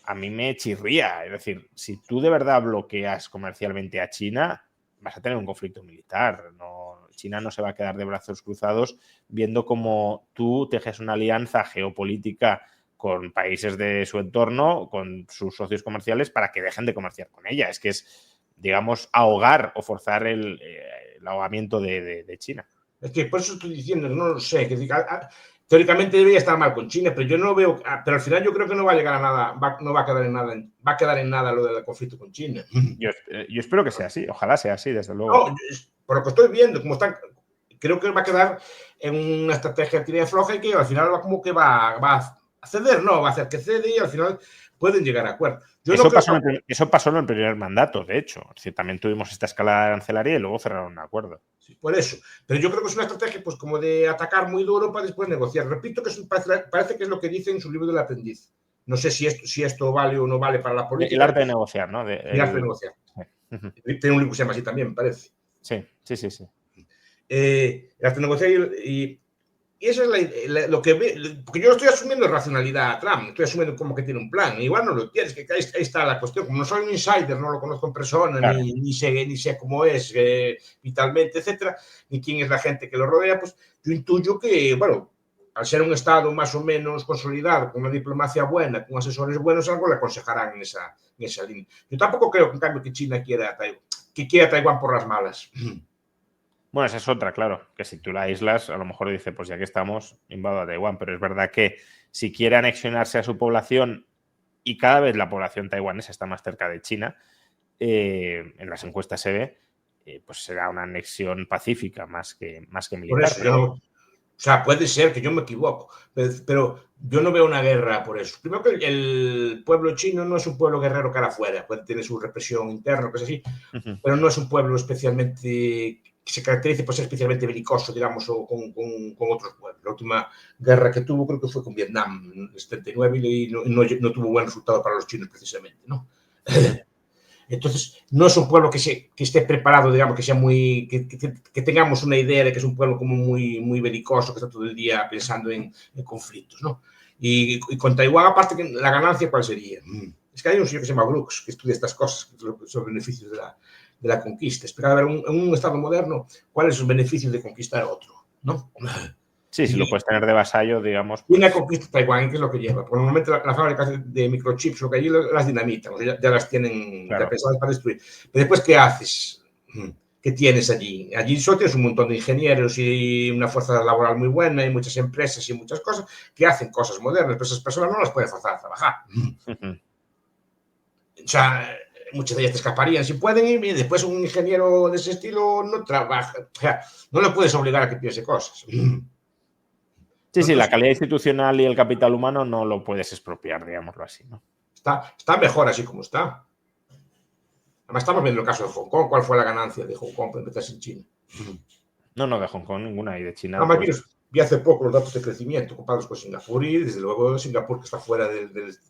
a mí me chirría. Es decir, si tú de verdad bloqueas comercialmente a China, vas a tener un conflicto militar. China no se va a quedar de brazos cruzados viendo cómo tú tejes una alianza geopolítica con países de su entorno, con sus socios comerciales, para que dejen de comerciar con ella. Es que es, digamos, ahogar o forzar el ahogamiento de China. Es que por eso estoy diciendo, no lo sé, que teóricamente debería estar mal con China, pero yo no veo, pero al final yo creo que no va a llegar a nada, no va a quedar en nada, va a quedar en nada lo del conflicto con China. Yo espero que sea así, ojalá sea así, desde luego. No, por lo que estoy viendo, como están, creo que va a quedar en una estrategia de tira y floja y que al final como que va a ceder, no, va a hacer que cede y al final pueden llegar a acuerdos. Eso pasó en el primer mandato, de hecho. Es decir, también tuvimos esta escalada arancelaria y luego cerraron un acuerdo. Sí, por eso. Pero yo creo que es una estrategia pues como de atacar muy duro para después negociar. Repito que parece que es lo que dice en su libro del aprendiz. No sé si esto vale o no vale para la política. El arte de negociar, ¿no? El arte de negociar. Sí. Tiene un libro que se llama así también, me parece. Sí. El arte de negociar y eso es lo que ve, porque yo lo estoy asumiendo racionalidad a Trump, estoy asumiendo como que tiene un plan, igual no lo tienes, que ahí está la cuestión, como no soy un insider, no lo conozco en persona, claro. ni sé cómo es vitalmente, etcétera, ni quién es la gente que lo rodea, pues yo intuyo que, bueno, al ser un Estado más o menos consolidado, con una diplomacia buena, con asesores buenos, algo le aconsejarán en esa línea. Yo tampoco creo, en cambio, que China quiera Taiwán por las malas. Bueno, esa es otra, claro, que si tú la aíslas, a lo mejor dice, pues ya que estamos, invado a Taiwán, pero es verdad que si quiere anexionarse a su población y cada vez la población taiwanesa está más cerca de China, en las encuestas se ve, pues será una anexión pacífica más que militar. Por eso, o sea, puede ser que yo me equivoco, pero yo no veo una guerra por eso. Primero que el pueblo chino no es un pueblo guerrero cara afuera, puede tener su represión interna, cosas así, pero no es un pueblo especialmente que se caracterice por ser especialmente belicoso, digamos, o con otros pueblos. La última guerra que tuvo creo que fue con Vietnam en el 79 y no tuvo buen resultado para los chinos precisamente, ¿no? Entonces, no es un pueblo que esté preparado, digamos, que sea muy, que tengamos una idea de que es un pueblo como muy belicoso, que está todo el día pensando en conflictos, ¿no? Y con Taiwán, aparte, la ganancia, ¿cuál sería? Es que hay un señor que se llama Brooks, que estudia estas cosas, sobre beneficios de la conquista. Explicar, a ver, en un Estado moderno, ¿cuáles son los beneficios de conquistar otro? ¿No? Sí, si lo puedes tener de vasallo, digamos. Pues... Una conquista Taiwán, ¿qué es lo que lleva? Porque normalmente la fábrica de microchips, lo que allí las dinamitan, ya las tienen claro, ya pensadas para destruir. Pero después, ¿qué haces? ¿Qué tienes allí? Allí solo tienes un montón de ingenieros y una fuerza laboral muy buena y muchas empresas y muchas cosas que hacen cosas modernas, pero esas personas no las puedes forzar a trabajar. O sea, muchas de ellas te escaparían si pueden ir y después un ingeniero de ese estilo no trabaja. O sea, no le puedes obligar a que piense cosas. Sí, la calidad institucional y el capital humano no lo puedes expropiar, digámoslo así, ¿no? Está mejor así como está. Además, estamos viendo el caso de Hong Kong. ¿Cuál fue la ganancia de Hong Kong por meterse en China? No, de Hong Kong ninguna, y de China. Además, pues... vi hace poco los datos de crecimiento comparados con Singapur y desde luego Singapur que está fuera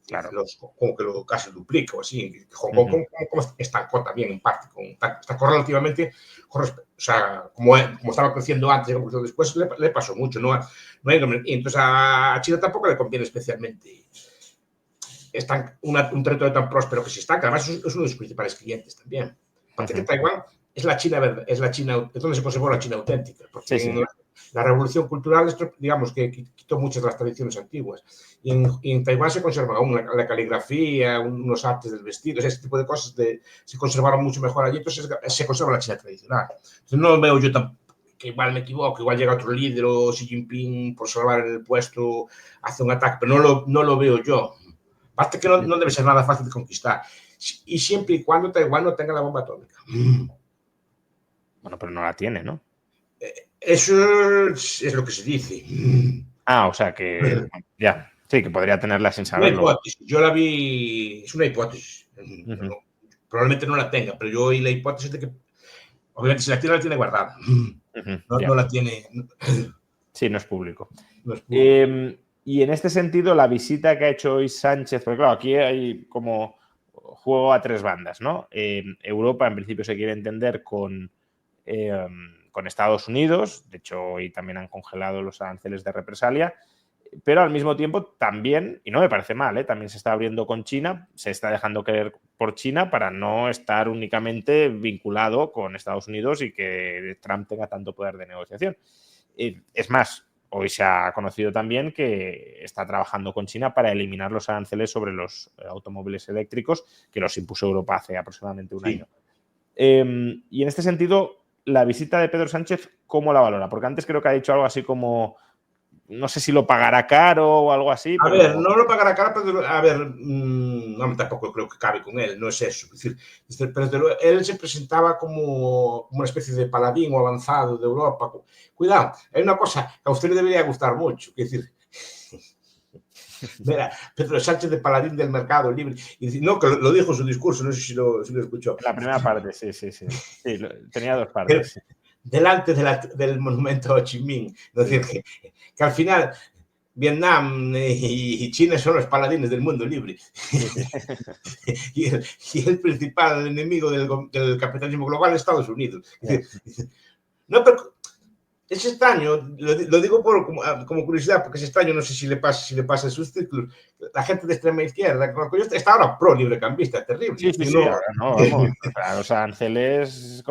claro, como que lo casi duplica o así. Hong Kong como estancó también en parte, estancó relativamente, o sea, como estaba creciendo antes y después le pasó mucho. Y entonces a China tampoco le conviene especialmente un territorio tan próspero que se estanca. Además es uno de sus principales clientes también. Aparte que Taiwán es la China, es donde se conservó la China auténtica. Porque la revolución cultural, digamos, que quitó muchas de las tradiciones antiguas. Y en Taiwán se conserva aún la caligrafía, unos artes del vestido, ese tipo de cosas se conservaron mucho mejor allí, entonces se conserva la China tradicional. Entonces no veo yo que igual me equivoco, igual llega otro líder o Xi Jinping por salvar el puesto, hace un ataque, pero no lo veo yo. Aparte que no debe ser nada fácil de conquistar. Y siempre y cuando Taiwán no tenga la bomba atómica. Bueno, pero no la tiene, ¿no? Eso es lo que se dice. O sea que ya, sí, que podría tenerla sin saberlo. Una hipótesis. Yo la vi, es una hipótesis. Probablemente no la tenga, pero yo oí la hipótesis de que, obviamente, si la tiene guardada. No la tiene. Sí, no es público. Y en este sentido, la visita que ha hecho hoy Sánchez, porque claro, aquí hay como juego a tres bandas, ¿no? Europa en principio se quiere entender con Estados Unidos, de hecho hoy también han congelado los aranceles de represalia, pero al mismo tiempo también, y no me parece mal, también se está abriendo con China, se está dejando querer por China para no estar únicamente vinculado con Estados Unidos y que Trump tenga tanto poder de negociación. Es más, hoy se ha conocido también que está trabajando con China para eliminar los aranceles sobre los automóviles eléctricos que los impuso Europa hace aproximadamente un año. Y en este sentido, la visita de Pedro Sánchez, ¿cómo la valora? Porque antes creo que ha dicho algo así como, no sé si lo pagará caro o algo así. A ver, no lo pagará caro, pero a ver, no, tampoco creo que cabe con él, no es eso. Es decir, pero él se presentaba como una especie de paladín o avanzado de Europa. Cuidado, hay una cosa que a usted le debería gustar mucho, es decir, mira, Pedro Sánchez de paladín del mercado libre. Y no, que lo dijo en su discurso, no sé si lo escuchó. La primera parte, sí. Sí, tenía dos partes. Delante del monumento a Ho Chi Minh. Es decir, que al final Vietnam y China son los paladines del mundo libre. y el principal enemigo del capitalismo global es Estados Unidos. No, pero es extraño, lo digo como curiosidad, porque es extraño, no sé si le pasa en sus círculos. La gente de extrema izquierda está ahora pro librecambista, terrible. Sí, ahora no, vamos. Los aranceles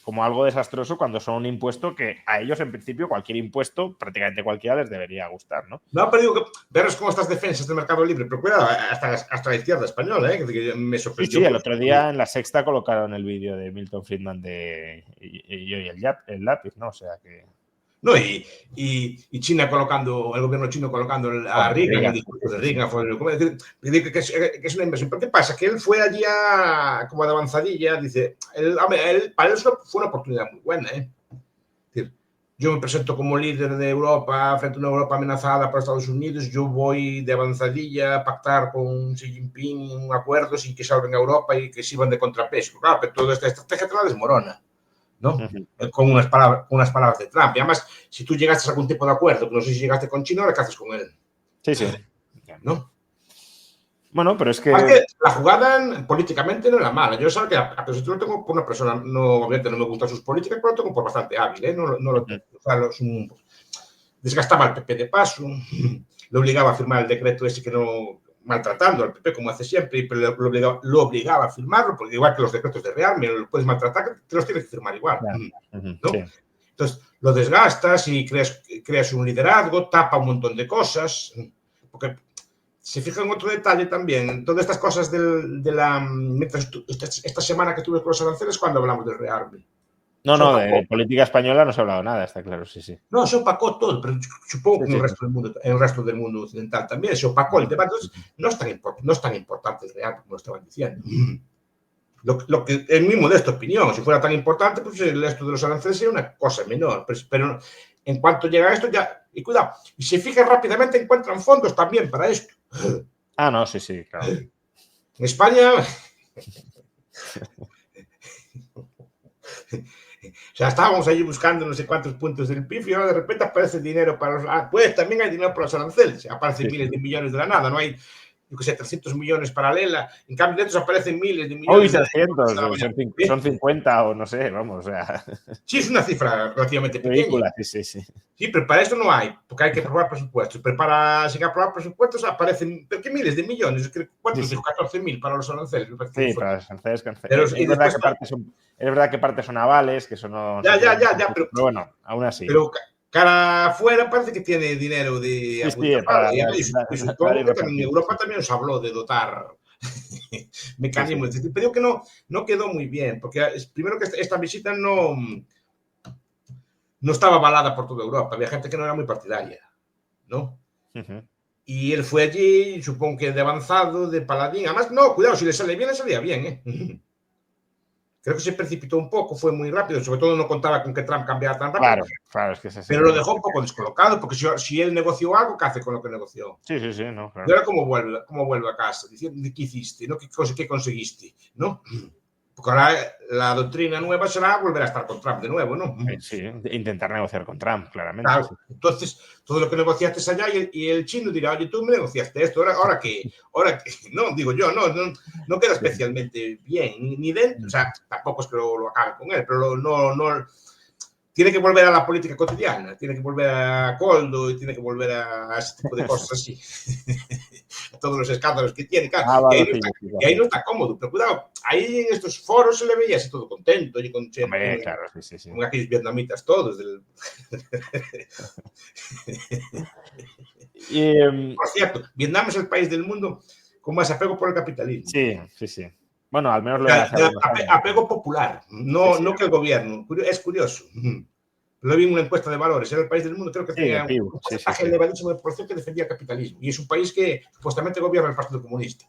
como algo desastroso cuando son un impuesto que a ellos, en principio, cualquier impuesto, prácticamente cualquiera, les debería gustar, ¿no? No, pero digo que veros cómo estas defensas del mercado libre, pero cuidado, hasta la izquierda española, que me sorprendió. Sí, el otro día en La Sexta colocaron el vídeo de Milton Friedman y el lápiz, ¿no? O sea que... No, y China colocando, el gobierno chino colocando a Reagan, el discurso de Reagan, que es una inversión. ¿Pero qué pasa? Que él fue allí como de avanzadilla, dice, para él fue una oportunidad muy buena, ¿eh? Es decir, yo me presento como líder de Europa frente a una Europa amenazada por Estados Unidos, yo voy de avanzadilla a pactar con Xi Jinping un acuerdo sin que salven a Europa y que sirvan de contrapeso. Claro, pero toda esta estrategia te la desmorona, ¿no? Con unas palabras de Trump. Y además, si tú llegaste a algún tipo de acuerdo, que no sé si llegaste con China, ahora qué haces con él. Sí. ¿No? Bueno, pero es que... la jugada políticamente no era mala. Yo sé que a pesar lo tengo por una persona, obviamente no me gustan sus políticas, pero lo tengo por bastante hábil, ¿eh? No lo tengo. O sea, desgastaba al PP de paso, le obligaba a firmar el decreto ese que no... maltratando al PP como hace siempre, pero lo obligaba a firmarlo, porque igual que los decretos de Rearme, lo puedes maltratar, te los tienes que firmar igual. ¿No? Sí. Entonces, lo desgastas y creas un liderazgo, tapa un montón de cosas, porque se fija en otro detalle también, todas estas cosas esta semana que tuve con los aranceles, cuando hablamos del Rearme. No, de política española no se ha hablado nada, está claro, sí. No, se opacó todo, pero supongo que en el resto del mundo occidental también se opacó el tema. Entonces, no es tan importante el real como lo estaban diciendo. Lo que, en mi modesta opinión, si fuera tan importante, pues el resto de los aranceles sería una cosa menor. Pero en cuanto llega a esto, ya, y cuidado, y se fijan rápidamente, encuentran fondos también para esto. No, sí, claro. En España... O sea, estábamos allí buscando no sé cuántos puntos del PIB y ahora de repente aparece dinero para los... pues también hay dinero para los aranceles. Aparecen miles de millones de la nada. No hay, yo qué sé, 300 millones para Lela. En cambio, de estos aparecen miles de millones. Hoy 300, son 50 o no sé, vamos, o sea... Sí, es una cifra relativamente pequeña. Sí. Sí, pero para esto no hay, porque hay que aprobar presupuestos. Pero para sin aprobar presupuestos aparecen miles de millones. ¿Cuántos? Sí. 14.000 para los aranceles. Sí, para los aranceles. Pero es verdad que parte son avales, que eso no... Ya, pero bueno, aún así. Pero cara afuera parece que tiene dinero de... y supongo que también en Europa también nos habló de dotar mecanismos. Sí. Pero digo que no quedó muy bien, porque primero que esta visita no estaba avalada por toda Europa. Había gente que no era muy partidaria, ¿no? Y él fue allí, supongo que de avanzado, de paladín. Además, no, cuidado, si le salía bien, ¿eh? Creo que se precipitó un poco, fue muy rápido, sobre todo no contaba con que Trump cambiara tan rápido. Claro, es que se pero lo dejó un poco descolocado, porque si él negoció algo, ¿qué hace con lo que negoció? Sí, no, claro. Y ahora cómo vuelve a casa, diciendo, ¿qué hiciste? ¿No? ¿Qué conseguiste? ¿No? Porque ahora la doctrina nueva será volver a estar con Trump de nuevo, ¿no? Sí, intentar negociar con Trump, claramente. Claro. Sí. Entonces, todo lo que negociaste allá y el chino dirá, oye, tú me negociaste esto, ahora que, no, digo yo, no queda especialmente bien, ni dentro, o sea, tampoco es que lo acabe con él, pero no, tiene que volver a la política cotidiana, tiene que volver a Coldo y tiene que volver a ese tipo de cosas así. A todos los escándalos que tiene, claro. Y ahí no está cómodo, pero cuidado, ahí en estos foros se le veía así todo contento y con claro, con aquellos vietnamitas todos. Por cierto, Vietnam es el país del mundo con más apego por el capitalismo. Sí. Bueno, al menos lo apego popular, no que el gobierno. Es curioso. Lo vi en una encuesta de valores. Era el país del mundo, creo que tenía un porcentaje elevadísimo de porcentaje que defendía el capitalismo. Y es un país que supuestamente gobierna el Partido Comunista.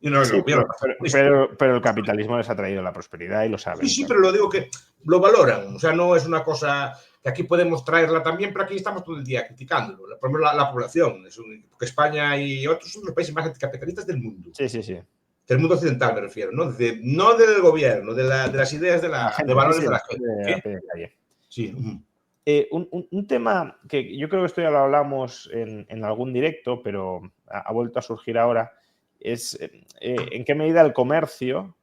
Y no gobierna el Partido Comunista. Pero el capitalismo les ha traído la prosperidad y lo saben. Sí, pero lo digo que lo valoran. O sea, no es una cosa que aquí podemos traerla también, pero aquí estamos todo el día criticándolo. Por ejemplo, la población. Porque España y otros son los países más anticapitalistas del mundo. Sí. Del mundo occidental me refiero, no del gobierno, de las ideas de valores de la gente. Sí. Un tema que yo creo que esto ya lo hablamos en algún directo, pero ha vuelto a surgir ahora, es en qué medida el comercio,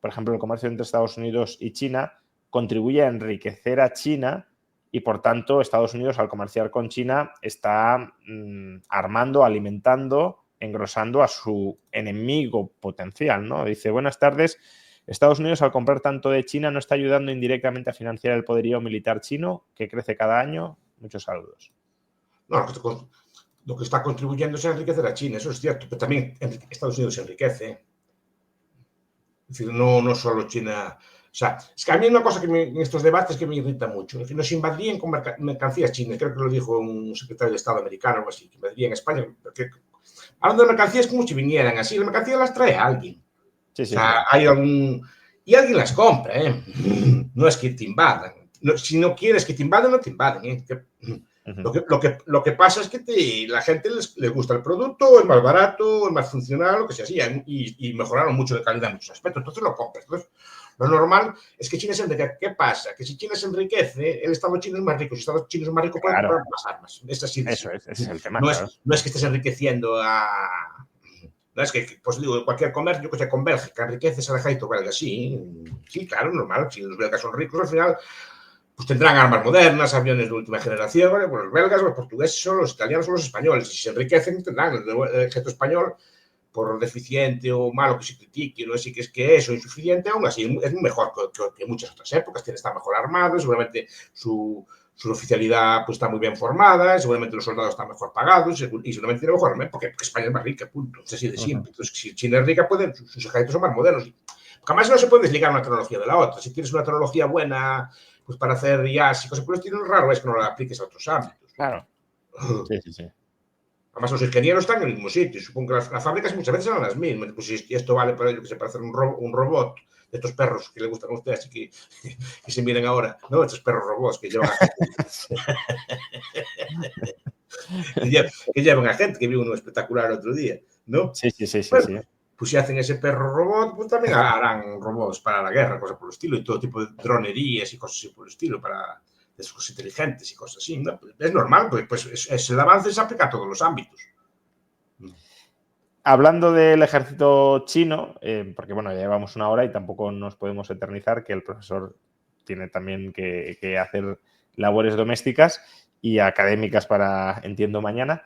por ejemplo, el comercio entre Estados Unidos y China, contribuye a enriquecer a China y, por tanto, Estados Unidos, al comerciar con China, está armando, alimentando, engrosando a su enemigo potencial, ¿no? Dice, buenas tardes, Estados Unidos, al comprar tanto de China, ¿no está ayudando indirectamente a financiar el poderío militar chino, que crece cada año? Muchos saludos. No, lo que está contribuyendo es a enriquecer a China, eso es cierto, pero también Estados Unidos se enriquece. Es decir, no solo China. O sea, es que a mí hay una cosa que en estos debates que me irrita mucho. Es decir, nos invadirían con mercancías chinas. Creo que lo dijo un secretario de Estado americano o algo así, que invadirían España. Porque, hablando de mercancías, como si vinieran así. Las mercancías las trae alguien. Sí. O sea, hay algún... Y alguien las compra, ¿eh? No es que te invadan. Si no quieres que te invaden, no te invaden, ¿eh? Lo que pasa es que la gente les gusta el producto, es más barato, es más funcional, lo que sea así, y mejoraron mucho de calidad en muchos aspectos. Entonces lo compras. Entonces, lo normal es que China se enriquece. ¿Qué pasa? Que si China se enriquece, el Estado chino es más rico. Si el Estado chino es más rico, puede comprar más armas. Eso es el tema. No es que estés enriqueciendo a... No es que, pues digo, cualquier comercio, yo que sé, con Bélgica, enriqueces al ejército belga. Sí, claro, normal. Si los belgas son ricos, al final, pues tendrán armas modernas, aviones de última generación. ¿Vale? Pues los belgas, los portugueses, son los italianos, son los españoles. Si se enriquecen, tendrán el ejército español, por deficiente o malo que se critique, no sé qué es que eso, insuficiente, aún así es mejor que muchas otras épocas, está mejor armado, seguramente su oficialidad pues, está muy bien formada, seguramente los soldados están mejor pagados y seguramente tiene mejor armamento, porque España es más rica, punto, es así de simple. Entonces, si China es rica, sus ejércitos son más modernos. Porque además no se puede desligar una tecnología de la otra. Si tienes una tecnología buena pues para hacer IAS y cosas por el estilo, raro es que no la apliques a otros ámbitos. Claro. Sí. Además, los ingenieros están en el mismo sitio. Supongo que las fábricas muchas veces son las mismas. Pues si esto vale para ello, que se para hacer un robot de estos perros que le gustan a ustedes y que se miren ahora, ¿no? Estos perros robots que llevan a gente. que llevan a gente, que vi uno espectacular el otro día, ¿no? Sí. Bueno, pues si hacen ese perro robot, pues también harán robots para la guerra, cosas por el estilo, y todo tipo de dronerías y cosas así por el estilo, para... de cosas inteligentes y cosas así. ¿No? Es normal, pues el avance se aplica a todos los ámbitos. Hablando del ejército chino, porque bueno, ya llevamos una hora y tampoco nos podemos eternizar, que el profesor tiene también que hacer labores domésticas y académicas para, entiendo, mañana.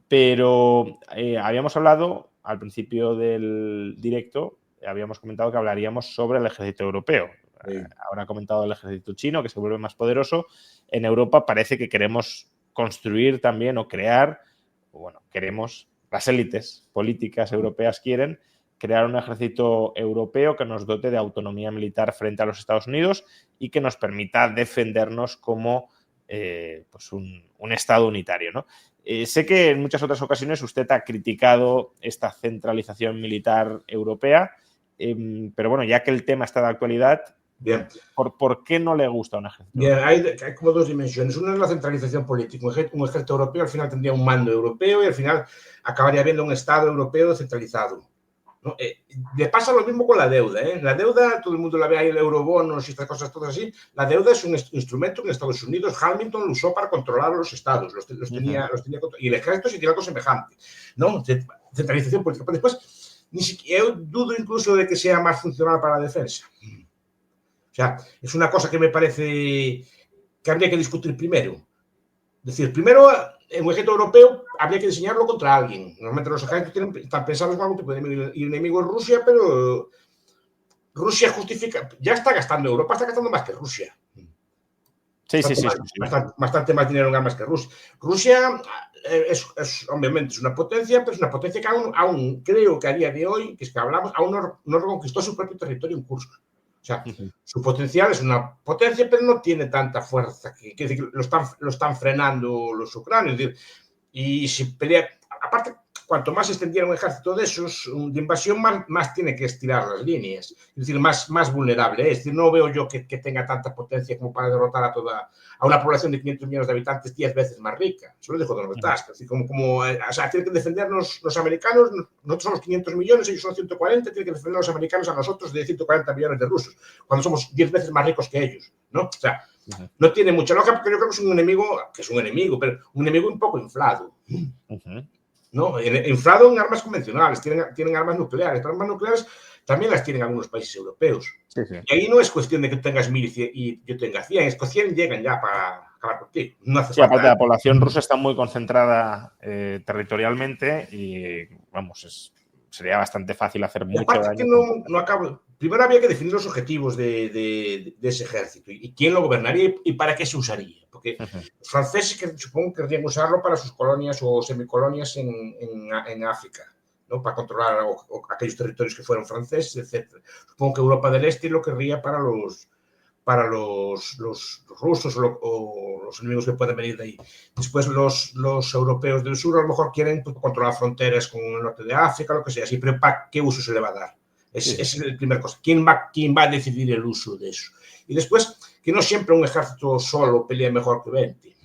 Pero habíamos hablado al principio del directo, habíamos comentado que hablaríamos sobre el ejército europeo. Sí. Ahora ha comentado el ejército chino, que se vuelve más poderoso. En Europa parece que queremos construir también o crear, queremos, las élites políticas europeas quieren crear un ejército europeo que nos dote de autonomía militar frente a los Estados Unidos y que nos permita defendernos como pues un Estado unitario, ¿no? Sé que en muchas otras ocasiones usted ha criticado esta centralización militar europea, pero bueno, ya que el tema está de actualidad, bien. ¿Por qué no le gusta un ejército? Bien, hay como dos dimensiones. Una es la centralización política. Un ejército europeo al final tendría un mando europeo y al final acabaría habiendo un Estado europeo centralizado. ¿no? Le pasa lo mismo con la deuda. La deuda, todo el mundo la ve ahí, el eurobonos y estas cosas todas así. La deuda es un instrumento que en Estados Unidos Hamilton lo usó para controlar a los estados. Los tenía y el ejército sí tiene algo semejante, ¿no? Centralización política. Pero después, ni siquiera, yo dudo incluso de que sea más funcional para la defensa. O sea, es una cosa que me parece que habría que discutir primero. Es decir, primero, en un ejército europeo habría que diseñarlo contra alguien. Normalmente los ejércitos están pensados como algún tipo de enemigo, y el enemigo es Rusia, pero Rusia justifica, ya está gastando, Europa está gastando más que Rusia. Sí. Bastante más dinero en armas que Rusia. Rusia obviamente es una potencia, pero es una potencia que aún creo que a día de hoy, que es que hablamos, aún no reconquistó su propio territorio en Kursk. O sea, su potencial es una potencia, pero no tiene tanta fuerza. Quiere decir que lo están frenando los ucranianos. Es decir, y si pelea... Aparte, cuanto más extendiera un ejército de esos, de invasión, más tiene que estirar las líneas. Es decir, más vulnerable. Es decir, no veo yo que tenga tanta potencia como para derrotar a una población de 500 millones de habitantes 10 veces más rica. Eso lo dijo Donald Tusk. Es decir, o sea, tienen que defendernos los americanos. Nosotros somos 500 millones, ellos son 140. Tienen que defender los americanos a nosotros de 140 millones de rusos, cuando somos 10 veces más ricos que ellos, ¿no? O sea, no tiene mucha lógica, porque yo creo que es un enemigo, pero un enemigo un poco inflado. ¿No? Inflado en armas convencionales, tienen armas nucleares, pero armas nucleares también las tienen algunos países europeos. Sí. Y ahí no es cuestión de que tengas 1000 y yo tenga 100, es que 100 llegan ya para acabar contigo. No hace falta. Aparte la población rusa está muy concentrada territorialmente y, vamos, sería bastante fácil hacer mucho daño. Que no acabo. Primero había que definir los objetivos de ese ejército y quién lo gobernaría y para qué se usaría. Porque los franceses, que supongo que querrían usarlo para sus colonias o semicolonias en África, ¿no? Para controlar aquellos territorios que fueron franceses, etc. Supongo que Europa del Este lo querría para los rusos o los enemigos que pueden venir de ahí. Después los europeos del sur a lo mejor quieren controlar fronteras con el norte de África, lo que sea así, pero ¿para qué uso se le va a dar? Esa es la primera cosa. ¿Quién va a decidir el uso de eso? Y después, que no siempre un ejército solo pelea mejor que 20.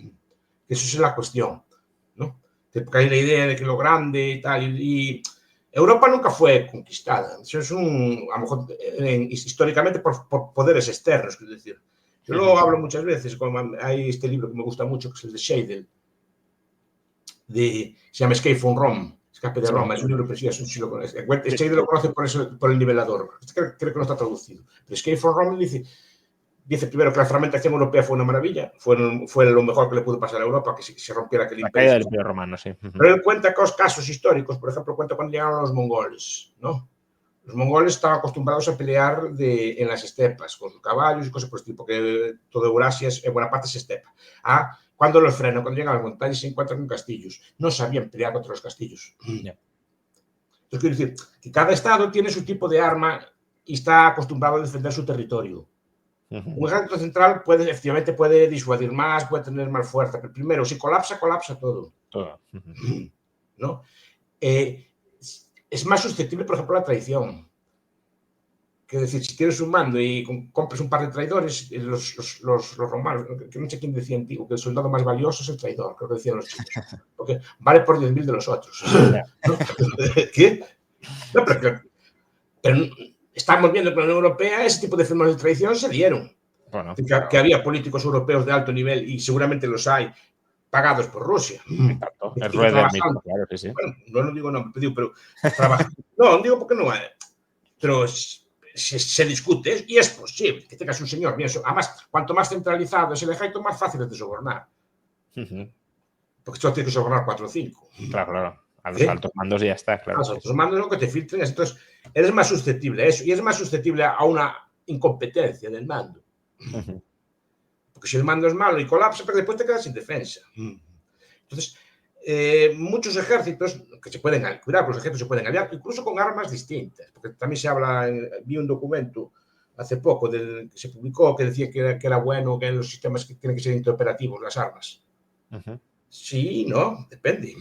Eso es la cuestión, ¿no? Porque hay la idea de que lo grande y tal, y Europa nunca fue conquistada. Eso es a lo mejor históricamente por poderes externos, es decir. Yo lo hablo muchas veces, hay este libro que me gusta mucho, que es el de Scheidel, se llama Escape from Rome, Escape de Roma, es un libro precioso, si lo conoces. Scheidel lo conoce por el nivelador, creo que no está traducido. Pero Escape from Rome dice primero que la fragmentación europea fue una maravilla, fue lo mejor que le pudo pasar a Europa, que se rompiera aquel imperio. La caída del Imperio Romano, sí. Pero él cuenta casos históricos, por ejemplo, cuenta cuando llegaron los mongoles, ¿no? Los mongoles estaban acostumbrados a pelear en las estepas, con sus caballos y cosas por el estilo, porque toda Eurasia, en buena parte es estepa. Cuando los frenan, cuando llegan a las montañas, se encuentran con castillos. No sabían pelear contra los castillos. Yeah. Entonces, quiero decir que cada estado tiene su tipo de arma y está acostumbrado a defender su territorio. Un ejército central efectivamente puede disuadir más, puede tener más fuerza, pero primero, si colapsa todo. ¿No? Es más susceptible, por ejemplo, a la traición. Es decir, si tienes un mando y compras un par de traidores, los romanos, que no sé quién decía antiguo, que el soldado más valioso es el traidor, creo que decían los chicos, porque vale por 10.000 de los otros. ¿No? ¿Qué? No, pero estamos viendo que en la Unión Europea ese tipo de fenómenos de traición se dieron. Bueno, que había políticos europeos de alto nivel, y seguramente los hay, pagados por Rusia. Exacto. El Rueda mismo, claro que sí. Bueno, no lo digo, no, pero no digo porque no hay. Pero se discute y es posible que tengas un señor. Mira, además, cuanto más centralizado es el ejército, más fácil es de sobornar. Porque solo tienes que sobornar 4 o 5. Claro. A los altos mandos ya está, claro. A los altos mandos lo que te filtren. Entonces, eres más susceptible a eso y eres más susceptible a una incompetencia del mando. Porque si el mando es malo y colapsa, pero después te quedas sin defensa. Entonces, muchos ejércitos que se pueden cuidar, los ejércitos se pueden aliar, incluso con armas distintas. Porque también se habla, vi un documento hace poco que se publicó que decía que era bueno que los sistemas que tienen que ser interoperativos, las armas. Sí, no, depende.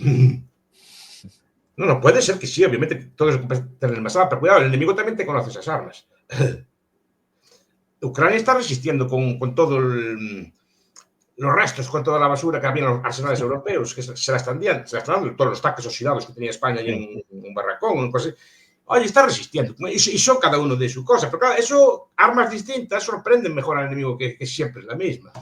No, puede ser que sí, obviamente todo eso puede tener más armas, pero cuidado, el enemigo también te conoce esas armas. Ucrania está resistiendo con todo los restos, con toda la basura que había en los arsenales europeos, que se la están dando, todos los tanques oxidados que tenía España ahí en un barracón, oye, está resistiendo. Y son cada uno de su cosa. Pero claro, eso, armas distintas sorprenden mejor al enemigo que siempre es la misma.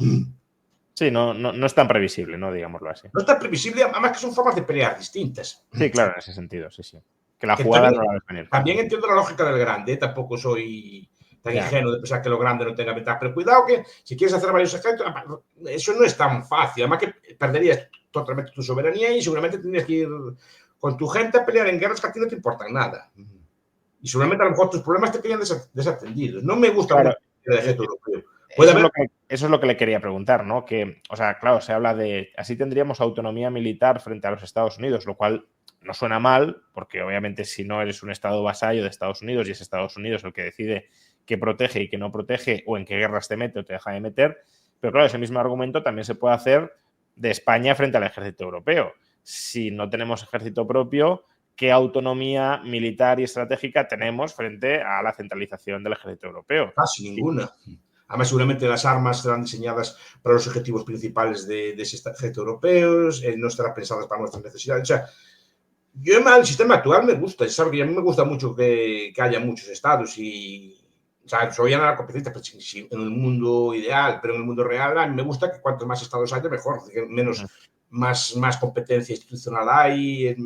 Sí, no es tan previsible, ¿no? Digámoslo así. No está previsible, además que son formas de pelear distintas. Sí, claro, en ese sentido, sí, sí. Que la Que jugada también, no la ves venir. también entiendo la lógica del grande, ¿eh? Tampoco soy tan Ya. ingenuo de pensar que lo grande no tenga ventaja. Pero cuidado que si quieres hacer varios ejércitos, eso no es tan fácil. Además que perderías totalmente tu soberanía y seguramente tendrías que ir con tu gente a pelear en guerras que a ti no te importan nada. Y seguramente a lo mejor tus problemas te quedan desatendidos. No me gusta Claro. mucho el ejército europeo. Eso es lo que le quería preguntar, ¿no? Que, o sea, claro, se habla de así tendríamos autonomía militar frente a los Estados Unidos, lo cual no suena mal, porque obviamente si no eres un estado vasallo de Estados Unidos y es Estados Unidos el que decide qué protege y qué no protege o en qué guerras te mete o te deja de meter, pero claro, ese mismo argumento también se puede hacer de España frente al ejército europeo. Si no tenemos ejército propio, ¿qué autonomía militar y estratégica tenemos frente a la centralización del ejército europeo? Casi ninguna. Además, seguramente las armas serán diseñadas para los objetivos principales de ese ejército europeo, no estarán pensadas para nuestras necesidades. O sea, yo el sistema actual me gusta, sabes que a mí me gusta mucho que haya muchos estados y, o sea, soy anarcopacifista en el mundo ideal, pero en el mundo real a mí me gusta que cuantos más estados haya, mejor, más competencia institucional hay,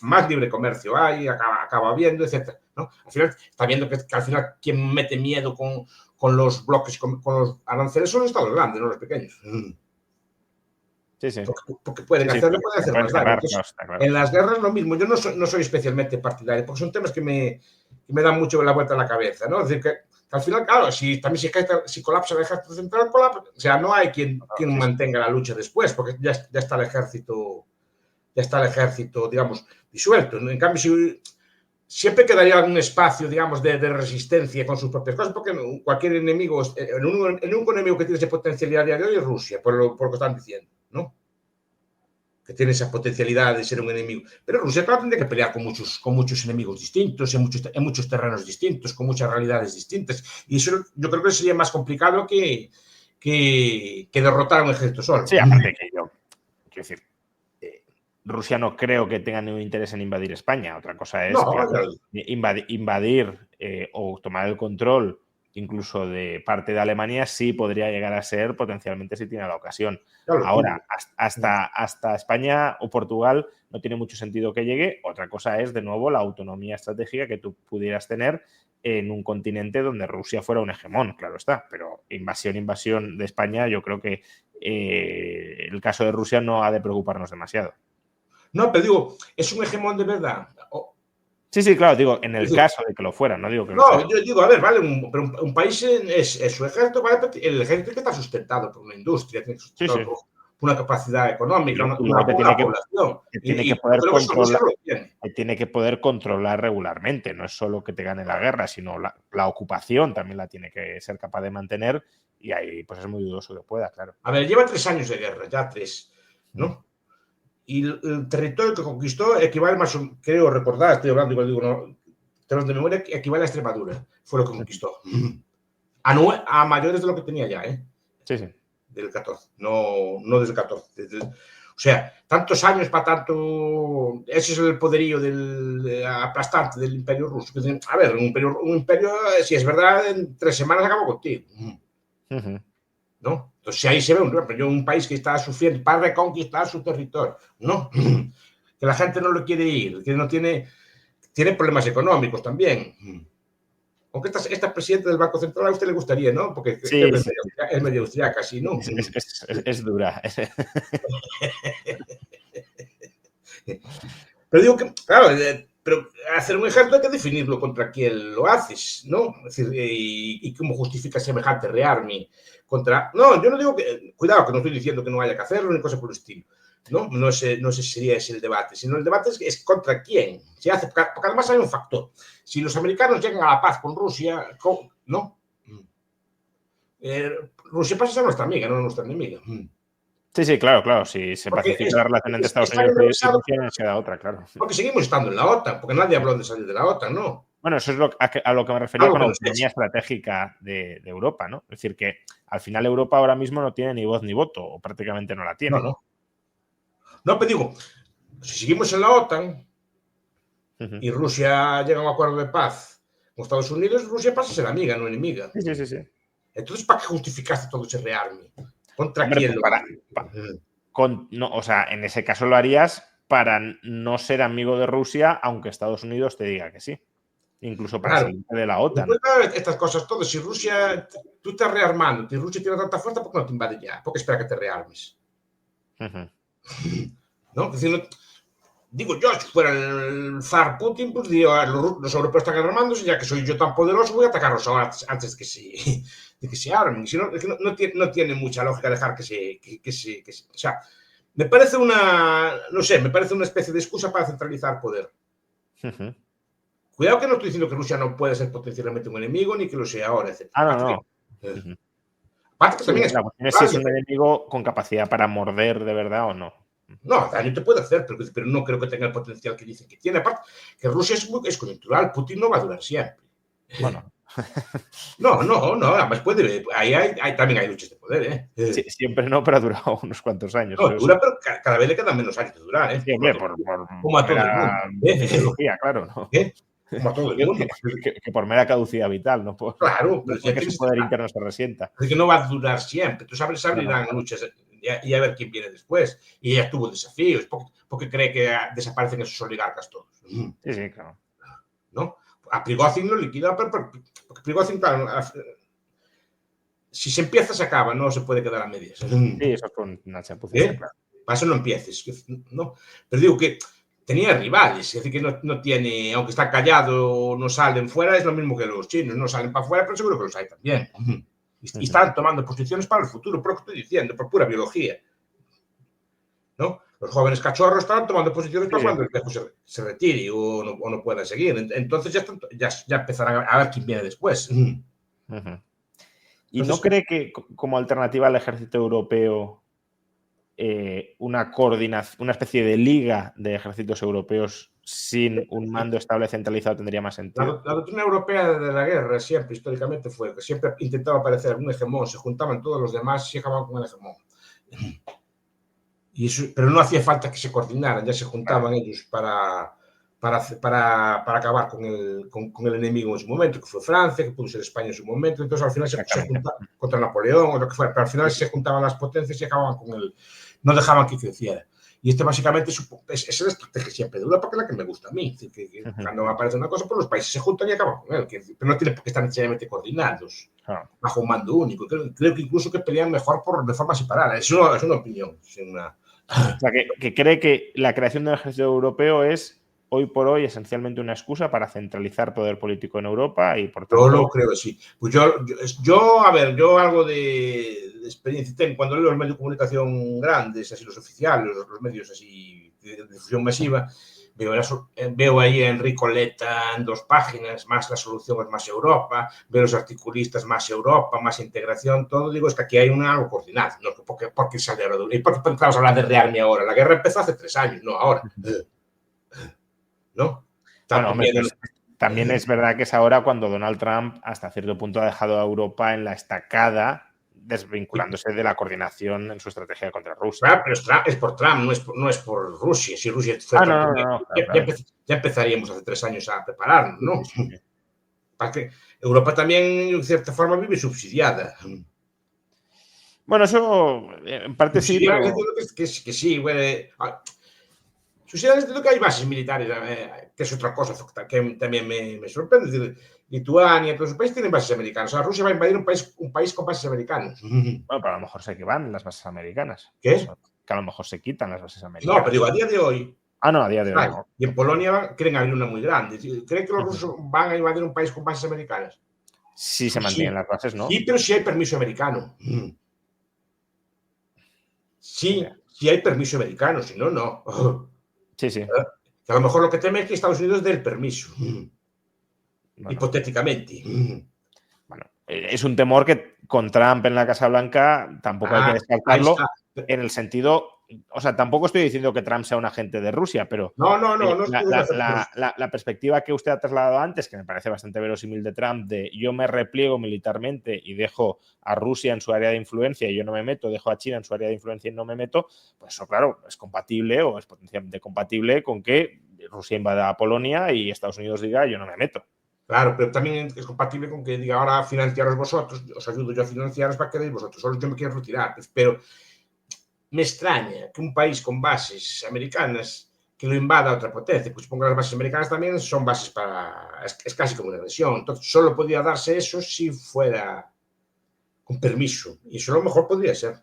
más libre comercio hay, acaba habiendo, etc. ¿no? Al final, está viendo que al final quien mete miedo con los bloques, con los aranceles son los estados grandes, no los pequeños. Sí, sí. Porque pueden hacerlo, pueden hacer más daño. Claro. En las guerras lo mismo. Yo no soy especialmente partidario, porque son temas que me dan mucho la vuelta a la cabeza, ¿no? Es decir, que al final, claro, si colapsa el ejército central, o sea, no hay quien mantenga la lucha después, porque ya está el ejército, digamos, disuelto. En cambio, siempre quedaría algún espacio, digamos, de resistencia con sus propias cosas, porque cualquier enemigo, el único enemigo que tiene esa potencialidad a día de hoy es Rusia, por lo que están diciendo, ¿no? Que tiene esa potencialidad de ser un enemigo. Pero Rusia, claro, tendría que pelear con muchos enemigos distintos, en muchos terrenos distintos, con muchas realidades distintas. Y eso yo creo que sería más complicado que derrotar a un ejército solo. Sí, aparte que yo, quiero decir, Rusia no creo que tenga ningún interés en invadir España. Otra cosa es invadir o tomar el control incluso de parte de Alemania sí podría llegar a ser potencialmente si tiene la ocasión. Claro, ahora, hasta España o Portugal no tiene mucho sentido que llegue. Otra cosa es, de nuevo, la autonomía estratégica que tú pudieras tener en un continente donde Rusia fuera un hegemón, claro está. Pero invasión de España, yo creo que el caso de Rusia no ha de preocuparnos demasiado. No, pero digo, es un hegemón de verdad. Sí, claro, digo, en el caso de que lo fuera, no digo que no sea. Yo digo, a ver, vale, pero un país es su ejército, vale, el ejército que está sustentado por una industria, tiene sustentado por una capacidad económica, una población. Tiene que poder controlar regularmente, no es solo que te gane la guerra, sino la ocupación también la tiene que ser capaz de mantener y ahí pues es muy dudoso que pueda, claro. A ver, lleva 3 años de guerra, ya 3, ¿no? Y el territorio que conquistó equivale más, creo recordar, estoy hablando igual, digo, no, tenemos de memoria, equivale a Extremadura, fue lo que conquistó. A mayores de lo que tenía ya, ¿eh? Sí, sí. Del 14, no desde el 14. O sea, tantos años para tanto. Ese es el poderío aplastante del Imperio Ruso. A ver, un imperio, si es verdad, en 3 semanas acabó contigo. ¿No? Entonces ahí se ve un país que está sufriendo para reconquistar su territorio, ¿no? Que la gente no lo quiere ir, que no tiene problemas económicos también. Aunque esta presidenta del Banco Central a usted le gustaría, ¿no? Porque es medio austriaca, ¿sí? ¿No? Es dura. Pero digo que, claro, pero hacer un ejército hay que definirlo contra quién lo haces, ¿no? Es decir, y cómo justifica semejante rearme contra... No, yo no digo que... Cuidado, que no estoy diciendo que no haya que hacerlo ni cosa por el estilo. No sé si sería ese el debate, sino el debate es contra quién se hace, porque además hay un factor. Si los americanos llegan a la paz con Rusia, ¿no? Rusia pasa a ser nuestra amiga, no nuestra enemiga. Sí, claro. Si se pacifica la relación entre Estados Unidos y Rusia, no queda otra, claro. Porque seguimos estando en la OTAN, porque nadie habló de salir de la OTAN, ¿no? Bueno, eso es a lo que me refería con la autonomía estratégica de Europa, ¿no? Es decir, que al final Europa ahora mismo no tiene ni voz ni voto, o prácticamente no la tiene. No, pero digo, si seguimos en la OTAN, y Rusia llega a un acuerdo de paz con Estados Unidos, Rusia pasa a ser amiga, no enemiga. Sí. Entonces, ¿para qué justificaste todo ese rearme? ¿Contra Hombre, quién no, o sea, en ese caso lo harías para no ser amigo de Rusia, aunque Estados Unidos te diga que sí. Incluso para salir de la OTAN. Estas cosas todas, si Rusia, tú estás rearmando, si Rusia tiene tanta fuerza, ¿por qué no te invade ya? ¿Por qué espera que te rearmes? ¿No? Es decir, digo yo, si fuera el zar Putin, pues digo, los europeos están armándose, ya que soy yo tan poderoso, voy a atacarlos ahora antes de que se armen. Si no, es que no tiene mucha lógica dejar que se... O sea, me parece me parece una especie de excusa para centralizar poder. Cuidado que no estoy diciendo que Rusia no puede ser potencialmente un enemigo, ni que lo sea ahora, etc. No. Aparte que también la cuestión es si es un enemigo con capacidad para morder de verdad o no. No, daño te puede hacer, pero no creo que tenga el potencial que dicen que tiene. Aparte, que Rusia es coyuntural, Putin no va a durar siempre. Bueno. No, además también hay luchas de poder, Sí, siempre no, pero ha durado unos cuantos años. No, dura, pero cada vez le quedan menos años de durar, Sí, como a todo el mundo. Biología, claro, ¿no? Como a todo el mundo. Que por mera caducidad vital, ¿no? Claro, pero que su poder interno se resienta. Es que no va a durar siempre. Tú sabes, abrirán luchas y a ver quién viene después. Y ella tuvo desafíos, porque cree que desaparecen esos oligarcas todos. Sí, claro. ¿No? A Prigozhin lo liquida, porque Prigozhin, claro, si se empieza, se acaba, no se puede quedar a medias. Sí, eso es con una chapucita, claro. Para eso no empieces, ¿no? Pero digo que tenía rivales, es decir, que no tiene, aunque está callado, no salen fuera, es lo mismo que los chinos, no salen para afuera, pero seguro que los hay también. Y están tomando posiciones para el futuro, por lo que estoy diciendo, por pura biología. ¿No? Los jóvenes cachorros están tomando posiciones para cuando el viejo se retire o no pueda seguir. Entonces ya empezarán a ver quién viene después. ¿Y entonces, no cree que como alternativa al ejército europeo una coordinación, una especie de liga de ejércitos europeos sin un mando estable centralizado tendría más sentido? La doctrina europea de la guerra siempre, históricamente, fue que siempre intentaba aparecer un hegemón, se juntaban todos los demás y acababan con el hegemón. Pero no hacía falta que se coordinaran, ya se juntaban ellos para acabar con el enemigo en su momento, que fue Francia, que pudo ser España en su momento. Entonces al final se juntaban contra Napoleón o lo que fuera, pero al final se juntaban las potencias y acababan con él, no dejaban que creciera. Y básicamente es la estrategia siempre de Europa, que es la que me gusta a mí. Es decir, que cuando aparece una cosa, pues los países se juntan y acaban con él, pero no tienen por qué estar necesariamente coordinados bajo un mando único. Creo que incluso que pelean mejor de forma separada. Es una opinión. O sea, que cree que la creación del ejército europeo es hoy por hoy esencialmente una excusa para centralizar poder político en Europa y por tanto... Yo lo creo, sí. Pues yo algo de experiencia tengo cuando leo los medios de comunicación grandes, así los oficiales, los medios así de difusión masiva, veo ahí a Enrico Letta en 2 páginas, más la solución es más Europa, veo los articulistas más Europa, más integración, todo. Digo, es que aquí hay algo coordinado, ¿no? Porque sale ahora y porque pensamos hablar de rearme ahora. La guerra empezó hace 3 años, no ahora. ¿No? Bueno, hombre, pues, también es verdad que es ahora cuando Donald Trump hasta cierto punto ha dejado a Europa en la estacada, desvinculándose de la coordinación en su estrategia contra Rusia. Pero es por Trump, no es por Rusia. Si Rusia ya empezaríamos hace 3 años a prepararnos, ¿no? Sí. Porque Europa también, de cierta forma, vive subsidiada. Bueno, eso en parte sí, pero... Que sí, bueno... Subsidiadas, entiendo que hay bases militares, que es otra cosa que también me sorprende. Es decir, Lituania, todos los países tienen bases americanas. O sea, Rusia va a invadir un país con bases americanas. Bueno, pero a lo mejor se van las bases americanas. ¿Qué es? Que a lo mejor se quitan las bases americanas. No, pero digo, a día de hoy... No, a día de hoy. No. Y en Polonia quieren abrir una muy grande. ¿Creen que los rusos van a invadir un país con bases americanas? Si se mantienen las bases, ¿no? Sí, pero si hay permiso americano. Sí, si hay permiso americano, si no, no. Sí. Que a lo mejor lo que teme es que Estados Unidos dé el permiso. Bueno. Hipotéticamente. Bueno, es un temor que con Trump en la Casa Blanca tampoco hay que descartarlo en el sentido o sea, tampoco estoy diciendo que Trump sea un agente de Rusia, pero No. la perspectiva que usted ha trasladado antes, que me parece bastante verosímil de Trump, de yo me repliego militarmente y dejo a Rusia en su área de influencia y yo no me meto, dejo a China en su área de influencia y no me meto, pues eso, claro, es compatible o es potencialmente compatible con que Rusia invada a Polonia y Estados Unidos diga yo no me meto. Claro, pero también es compatible con que diga ahora financiaros vosotros, os ayudo yo a financiaros para que deis vosotros, solo yo me quiero retirar. Pero me extraña que un país con bases americanas que lo invada otra potencia, pues supongo que las bases americanas también son bases para... Es casi como una agresión. Entonces, solo podía darse eso si fuera con permiso. Y eso a lo mejor podría ser.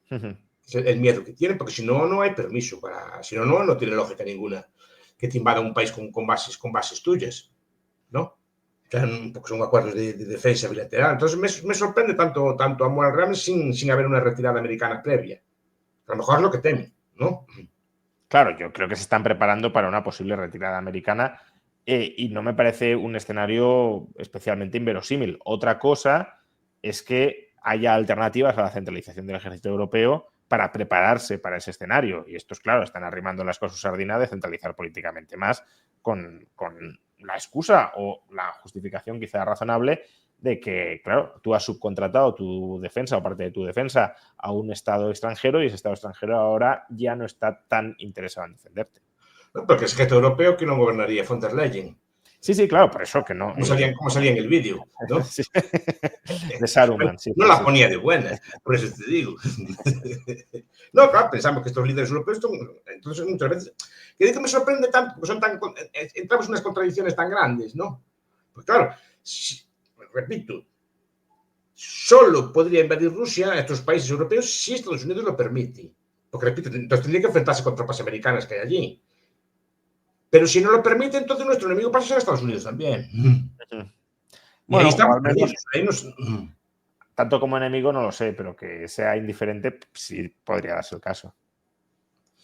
El miedo que tiene, porque si no, no hay permiso. Si no, no tiene lógica ninguna que te invada un país con bases tuyas, ¿no? Porque son acuerdos de defensa bilateral. Entonces, me sorprende tanto amor al realmente sin haber una retirada americana previa. A lo mejor es lo que temen, ¿no? Claro, yo creo que se están preparando para una posible retirada americana y no me parece un escenario especialmente inverosímil. Otra cosa es que haya alternativas a la centralización del ejército europeo para prepararse para ese escenario. Y estos, claro, están arrimando las cosas sardina de centralizar políticamente más con la excusa o la justificación quizá razonable de que, claro, tú has subcontratado tu defensa o parte de tu defensa a un Estado extranjero y ese Estado extranjero ahora ya no está tan interesado en defenderte. No, porque es ejército europeo que no gobernaría von der Leyen. Sí, claro, por eso que no. ¿Cómo salía en el vídeo? ¿No? Sí. De Saruman, sí. No la ponía de buenas, por eso te digo. No, claro, pensamos que estos líderes europeos entonces muchas veces... Que me sorprende tanto, porque entramos en unas contradicciones tan grandes, ¿no? Pues claro, repito, solo podría invadir Rusia a estos países europeos si Estados Unidos lo permite. Porque, repito, entonces tendría que enfrentarse con tropas americanas que hay allí. Pero si no lo permite, entonces nuestro enemigo pasa a ser Estados Unidos también. Y ahí estamos perdidos. Tanto como enemigo no lo sé, pero que sea indiferente sí podría darse el caso.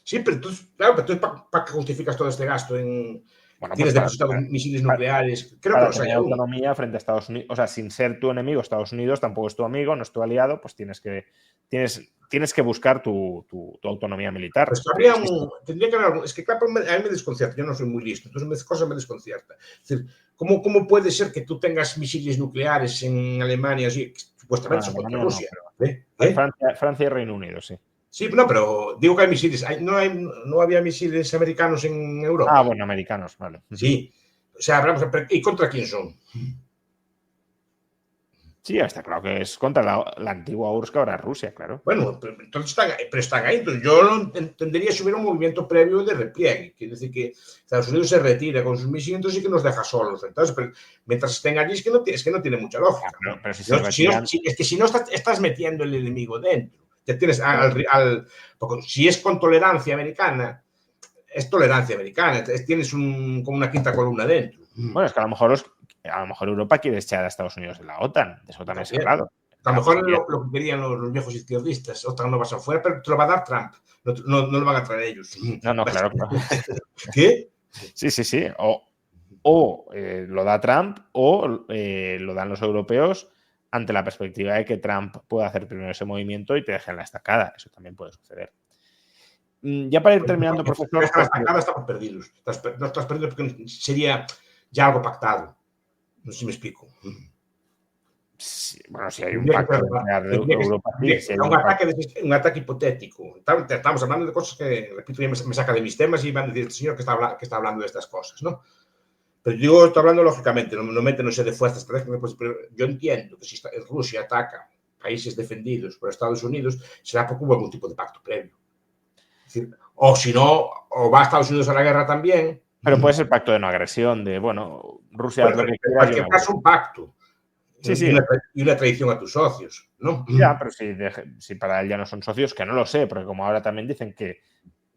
Sí, pero entonces, ¿para qué justificas todo este gasto en... Bueno, tienes pues depositado misiles nucleares? Creo para que los tener hay aún. autonomía frente a Estados Unidos. O sea, sin ser tu enemigo, Estados Unidos tampoco es tu amigo, no es tu aliado, pues tienes que buscar tu autonomía militar. Pues tendría que haber algo. Es que, claro, a mí me desconcierta. Yo no soy muy listo, entonces cosas me desconcierta. Es decir, ¿cómo puede ser que tú tengas misiles nucleares en Alemania, así, supuestamente son contra Rusia? Francia y Reino Unido, sí. Sí, no, pero digo que hay misiles. No había misiles americanos en Europa. Ah, bueno, americanos, vale. Sí. O sea, ¿y contra quién son? Sí, está claro que es contra la antigua URSS, que ahora es Rusia, claro. Bueno, pero entonces están ahí. Entonces yo lo entendería si hubiera un movimiento previo de repliegue. Quiere decir que Estados Unidos se retira con sus misiles, entonces sí que nos deja solos. Entonces, pero mientras estén allí es que no tiene mucha lógica. Pero si es que si no estás metiendo el enemigo dentro. Ya tienes porque si es con tolerancia americana, es tolerancia americana. Tienes como una quinta columna dentro. Bueno, es que a lo mejor Europa quiere echar a Estados Unidos de la OTAN. De eso también se ha hablado. A lo mejor lo que querían los viejos izquierdistas. OTAN no va a ser fuera, pero te lo va a dar Trump. No lo van a traer ellos. No, claro. ¿Qué? Sí. O lo da Trump o lo dan los europeos ante la perspectiva de que Trump pueda hacer primero ese movimiento y te deje en la estacada. Eso también puede suceder. Ya para ir terminando, profesor... En la estacada estamos perdidos. No estás perdido porque sería ya algo pactado. No sé si me explico. Sí, bueno, si hay un pacto de Europa... Un ataque hipotético. Estamos hablando de cosas que, repito, me saca de mis temas y van a decir, señor, que está hablando de estas cosas, ¿no? Pero yo estoy hablando lógicamente, no sé de fuerzas, pero yo entiendo que si Rusia ataca países defendidos por Estados Unidos, será porque hubo algún tipo de pacto previo. Es decir, o si no, o va Estados Unidos a la guerra también. Pero puede ser pacto de no agresión, de, bueno, Rusia... Bueno, en cualquier caso, un pacto. Sí. Y una traición a tus socios, ¿no? Ya, pero si para él ya no son socios, que no lo sé, porque como ahora también dicen que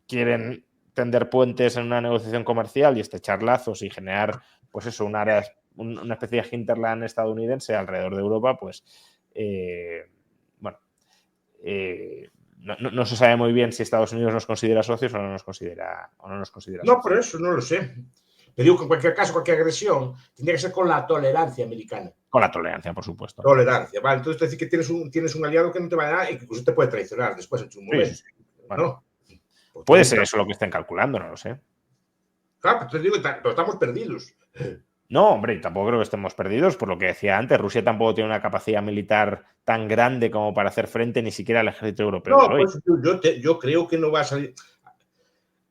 quieren tender puentes en una negociación comercial y estrechar lazos y generar, pues eso, una especie de hinterland estadounidense alrededor de Europa, pues, no se sabe muy bien si Estados Unidos nos considera socios o no nos considera socios. No, por eso no lo sé. Pero digo que en cualquier caso, cualquier agresión tendría que ser con la tolerancia americana. Con la tolerancia, por supuesto. Tolerancia, ¿vale? Entonces, es decir, que tienes un aliado que no te va a dar y que incluso te puede traicionar después en su momento. Sí. Bueno, ¿no? puede ser eso lo que estén calculando, no lo sé. Claro, te digo, pero estamos perdidos. No, hombre, tampoco creo que estemos perdidos, por lo que decía antes, Rusia tampoco tiene una capacidad militar tan grande como para hacer frente ni siquiera al ejército europeo de No, hoy. pues yo creo que no va a salir.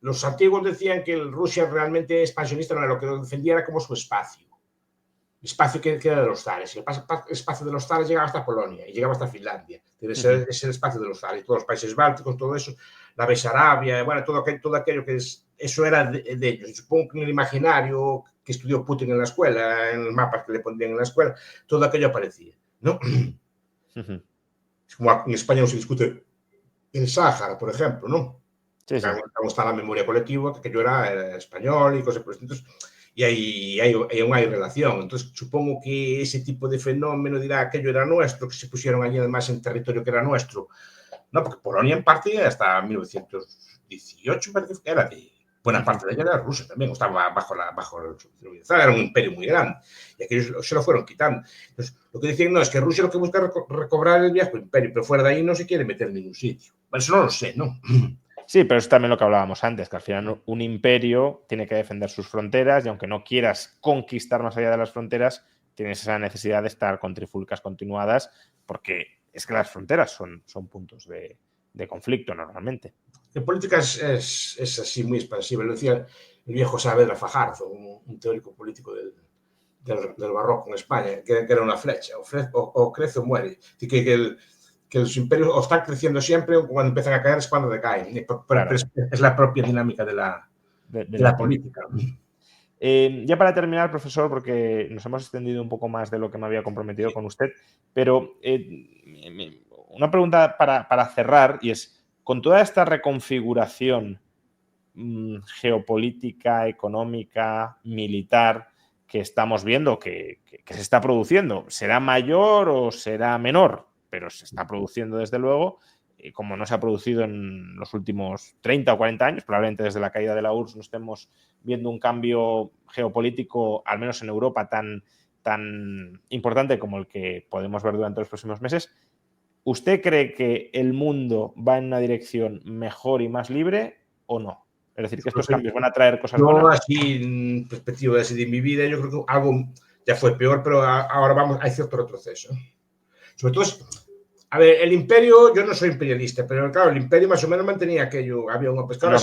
Los antiguos decían que Rusia realmente expansionista no era lo que defendía, era como su espacio. El espacio que era de los zares. El espacio de los zares llegaba hasta Polonia y llegaba hasta Finlandia. Es el espacio de los zares. Todos los países bálticos, todo eso, la Besarabia, bueno, todo aquello que es. Eso era de ellos. Y supongo que en el imaginario que estudió Putin en la escuela, en el mapa que le pondrían en la escuela, todo aquello aparecía, ¿no? Es como en España no se discute el Sáhara, por ejemplo, ¿no? Sí. Como está la memoria colectiva, que yo era español y cosas por el estilo. Y hay relación. Entonces, supongo que ese tipo de fenómeno dirá aquello era nuestro, que se pusieron allí además en territorio que era nuestro. No, porque Polonia en parte hasta 1918 parece que era de buena parte de ella era Rusia también, estaba bajo era un imperio muy grande y aquellos se lo fueron quitando. Entonces, lo que decían no es que Rusia lo que busca es recobrar el viejo imperio, pero fuera de ahí no se quiere meter en ningún sitio. Bueno, eso no lo sé, ¿no? Sí, pero es también lo que hablábamos antes, que al final un imperio tiene que defender sus fronteras y aunque no quieras conquistar más allá de las fronteras, tienes esa necesidad de estar con trifulcas continuadas porque es que las fronteras son puntos de conflicto normalmente. En política es así muy expansiva. Lo decía el viejo Saavedra Fajardo, un teórico político del barroco en España, que era una flecha, o crece o muere. Que los imperios o están creciendo siempre o cuando empiezan a caer es cuando decaen. Claro. Es la propia dinámica de la política. Ya para terminar, profesor, porque nos hemos extendido un poco más de lo que me había comprometido con usted, pero una pregunta para cerrar y es, con toda esta reconfiguración geopolítica, económica, militar que estamos viendo, que se está produciendo, ¿será mayor o será menor? Pero se está produciendo desde luego, como no se ha producido en los últimos 30 o 40 años, probablemente desde la caída de la URSS no estemos viendo un cambio geopolítico, al menos en Europa, tan importante como el que podemos ver durante los próximos meses. ¿Usted cree que el mundo va en una dirección mejor y más libre o no? Es decir, que estos cambios van a traer cosas buenas. No, así, en perspectiva de mi vida, yo creo que algo ya fue peor, pero ahora hay cierto retroceso. Sobre todo, a ver, el imperio, yo no soy imperialista, pero claro, el imperio más o menos mantenía aquello, había una pescada.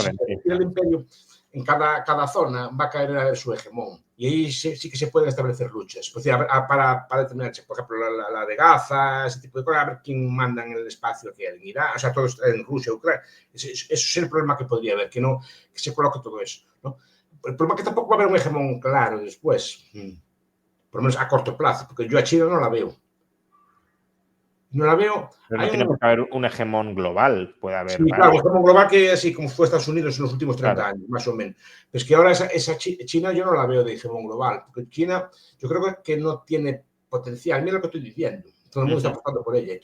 El imperio en cada zona va a caer a ver su hegemón. Y ahí sí que se pueden establecer luchas. O sea, para determinar, por ejemplo, la de Gaza, ese tipo de cosas, a ver quién manda en el espacio aquí en Irán, o sea, todo en Rusia, Ucrania. Eso es el problema que podría haber, que se coloque todo eso, ¿no? El problema es que tampoco va a haber un hegemón claro después, por lo menos a corto plazo, porque yo a China no la veo. No la veo. Pero no tiene por qué haber un hegemón global, puede haber. Sí, claro, un hegemón global que así como fue Estados Unidos en los últimos 30 años, más o menos. Pero es que ahora esa China yo no la veo de hegemón global, porque China yo creo que no tiene potencial. Mira lo que estoy diciendo. Todo el mundo está apostando por ella.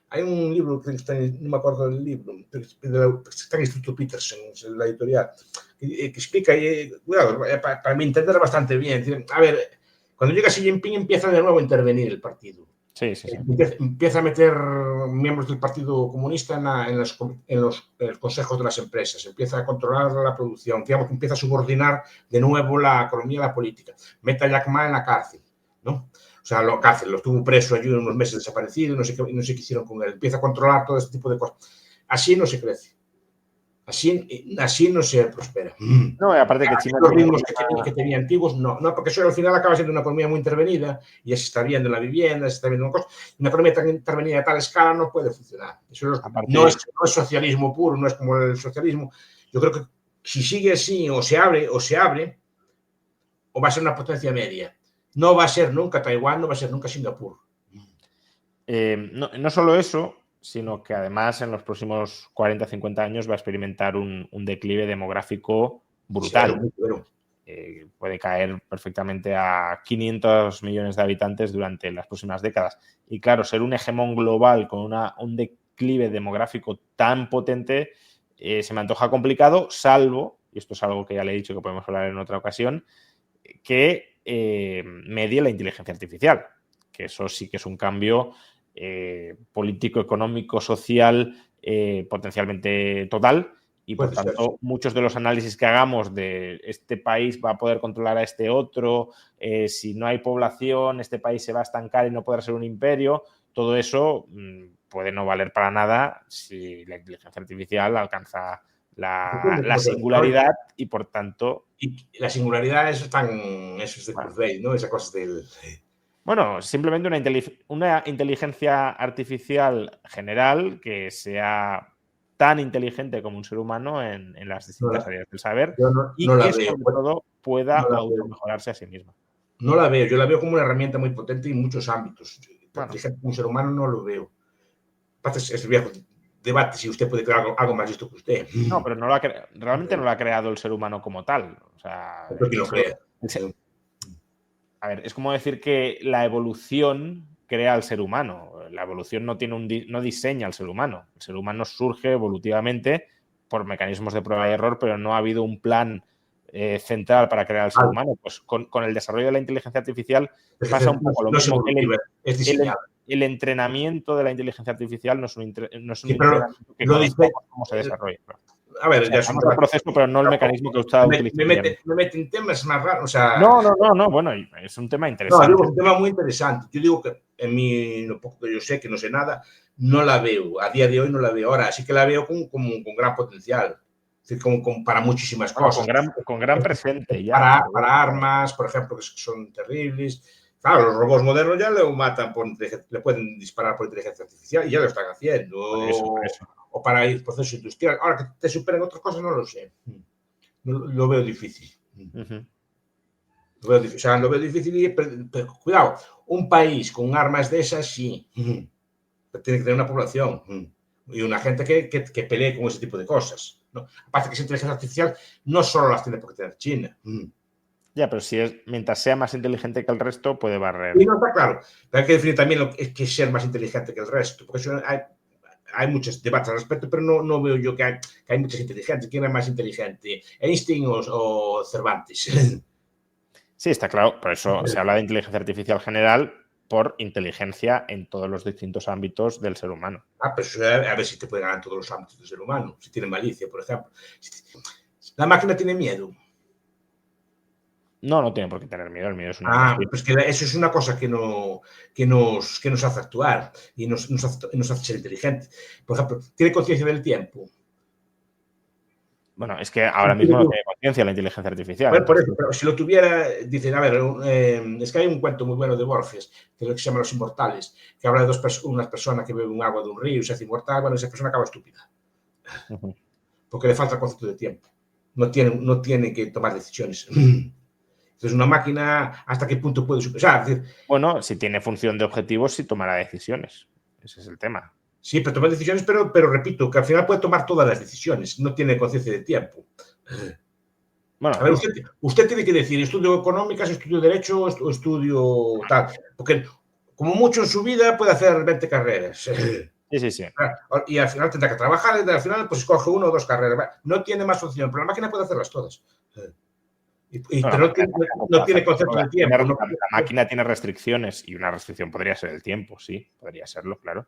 Hay un libro, que está, no me acuerdo del libro, está en el Instituto Peterson, en la editorial, que explica, bueno, para mi entender bastante bien. A ver, cuando llega Xi Jinping empieza de nuevo a intervenir el partido. Sí. Empieza a meter miembros del Partido Comunista en los consejos de las empresas, empieza a controlar la producción, digamos que empieza a subordinar de nuevo la economía a la política. Mete a Jack Ma en la cárcel, ¿no? O sea, lo tuvo preso allí unos meses desaparecido, no sé qué hicieron con él. Empieza a controlar todo este tipo de cosas. Así no se crece. Así no se prospera. No, y aparte que China... Los ritmos que tenía antiguos, no, porque eso al final acaba siendo una economía muy intervenida y ya se está viendo en la vivienda, se está viendo una economía tan intervenida a tal escala no puede funcionar. Eso no es socialismo puro, no es como el socialismo. Yo creo que si sigue así o se abre, o va a ser una potencia media. No va a ser nunca Taiwán, no va a ser nunca Singapur. No solo eso, sino que además en los próximos 40 o 50 años va a experimentar un declive demográfico brutal. Sí, puede caer perfectamente a 500 millones de habitantes durante las próximas décadas. Y claro, ser un hegemón global con un declive demográfico tan potente se me antoja complicado, salvo, y esto es algo que ya le he dicho que podemos hablar en otra ocasión, que medie la inteligencia artificial, que eso sí que es un cambio político, económico, social potencialmente total. Y por Puede ser, tanto, muchos de los análisis que hagamos de este país va a poder controlar a este otro, si no hay población, este país se va a estancar y no podrá ser un imperio, todo eso puede no valer para nada si la inteligencia artificial alcanza la singularidad y por tanto... Y la singularidad es de Kurzweil, ¿no? Esa cosa del... Bueno, simplemente una inteligencia artificial general que sea tan inteligente como un ser humano en las distintas áreas del saber y que sobre todo pueda automejorarse a sí misma. No la veo, yo la veo como una herramienta muy potente en muchos ámbitos. Bueno, un ser humano no lo veo. Es el viejo debate si usted puede crear algo más listo que usted. No, pero realmente no lo ha creado el ser humano como tal. O sea, ¿quién lo crea? A ver, es como decir que la evolución crea al ser humano. La evolución no diseña al ser humano. El ser humano surge evolutivamente por mecanismos de prueba y error, pero no ha habido un plan central para crear al ser humano. Pues con el desarrollo de la inteligencia artificial pasa un poco lo mismo. El entrenamiento de la inteligencia artificial no es un entrenamiento que conozcamos cómo se desarrolla. A ver, ya es un proceso, pero no el mecanismo que usted utiliza. Me mete en temas más raros. O sea, no, bueno, es un tema interesante. No, digo, es un tema muy interesante. Yo digo que en mí, lo poco que yo sé, que no sé nada, no la veo. A día de hoy no la veo. Ahora sí que la veo con gran potencial. Es decir, para muchísimas cosas. Con gran presente. Ya. Para armas, por ejemplo, que son terribles. Claro, los robots modernos ya le matan, le pueden disparar por inteligencia artificial y ya lo están haciendo. Por eso. O para ir procesos industriales. Ahora que te superen otras cosas, no lo sé. Lo veo difícil. Lo veo difícil, pero cuidado, un país con armas de esas, sí. Tiene que tener una población y una gente que pelee con ese tipo de cosas, ¿no? Aparte que esa inteligencia artificial no solo las tiene por qué tener China. Ya, pero mientras sea más inteligente que el resto, puede barrer. Y no está claro. Pero hay que definir también lo que es ser más inteligente que el resto. Porque hay muchos debates al respecto, pero no veo yo que hay muchas inteligentes. ¿Quién es más inteligente? ¿Einstein o Cervantes? Sí, está claro. Por eso se habla de inteligencia artificial general por inteligencia en todos los distintos ámbitos del ser humano. Pues a ver si te puede ganar en todos los ámbitos del ser humano. Si tiene malicia, por ejemplo. ¿La máquina tiene miedo? No tiene por qué tener miedo. El miedo es una pues que eso es una cosa que nos hace actuar y nos hace ser inteligentes. Por ejemplo, ¿tiene conciencia del tiempo? Bueno, es que ahora mismo no tiene conciencia la inteligencia artificial. Bueno, por eso, pero si lo tuviera, dicen, a ver, es que hay un cuento muy bueno de Borges, que es lo que se llama Los Inmortales, que habla de una persona que bebe un agua de un río y se hace inmortal. Bueno, esa persona acaba estúpida. Porque le falta el concepto de tiempo. No tiene que tomar decisiones. Entonces, una máquina, ¿hasta qué punto puede superar? Es decir, bueno, si tiene función de objetivos, sí tomará decisiones. Ese es el tema. Sí, pero toma decisiones, pero repito, que al final puede tomar todas las decisiones. No tiene conciencia de tiempo. Bueno, a ver, usted tiene que decir, ¿estudio económicas, estudio derecho o estudio tal? Porque como mucho en su vida puede hacer 20 carreras. Sí. Y al final tendrá que trabajar y al final pues escoge 1 o 2 carreras. No tiene más opción, pero la máquina puede hacerlas todas. Pero no tiene concepto de tiempo. La máquina tiene restricciones y una restricción podría ser el tiempo, sí, podría serlo, claro.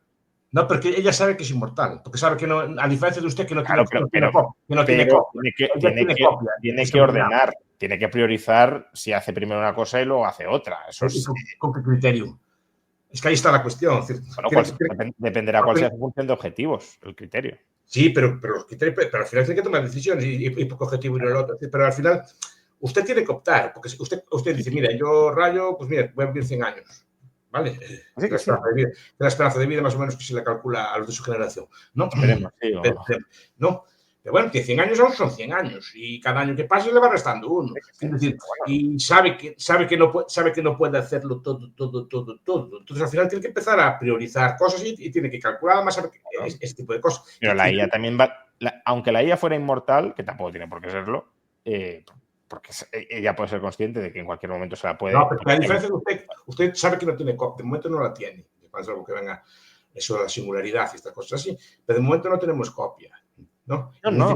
No, porque ella sabe que es inmortal, porque sabe que no, a diferencia de usted que no tiene copia. Tiene que ordenar, tiene que priorizar si hace primero una cosa y luego hace otra. Eso es... ¿Con qué criterio? Es que ahí está la cuestión. Bueno, dependerá cuál sea su función de objetivos, el criterio. Sí, pero los criterios, pero al final tiene que tomar decisiones y por qué objetivo y no el otro. Pero al final usted tiene que optar, porque usted dice, mira, yo rayo, pues mira, voy a vivir 100 años. ¿Vale? La esperanza de vida más o menos que se le calcula a los de su generación. ¿No? Esperemos, sí, no. Pero bueno, que 100 años aún son 100 años y cada año que pase le va restando uno. Es decir, y sabe que no puede hacerlo todo. Entonces al final tiene que empezar a priorizar cosas y tiene que calcular más ese tipo de cosas. Pero la IA también aunque la IA fuera inmortal, que tampoco tiene por qué serlo, porque ella puede ser consciente de que en cualquier momento se la puede... No, pero la diferencia es que usted sabe que no tiene copia, de momento no la tiene. Pasa algo que venga eso de la singularidad y estas cosas así, pero de momento no tenemos copia. ¿no? No,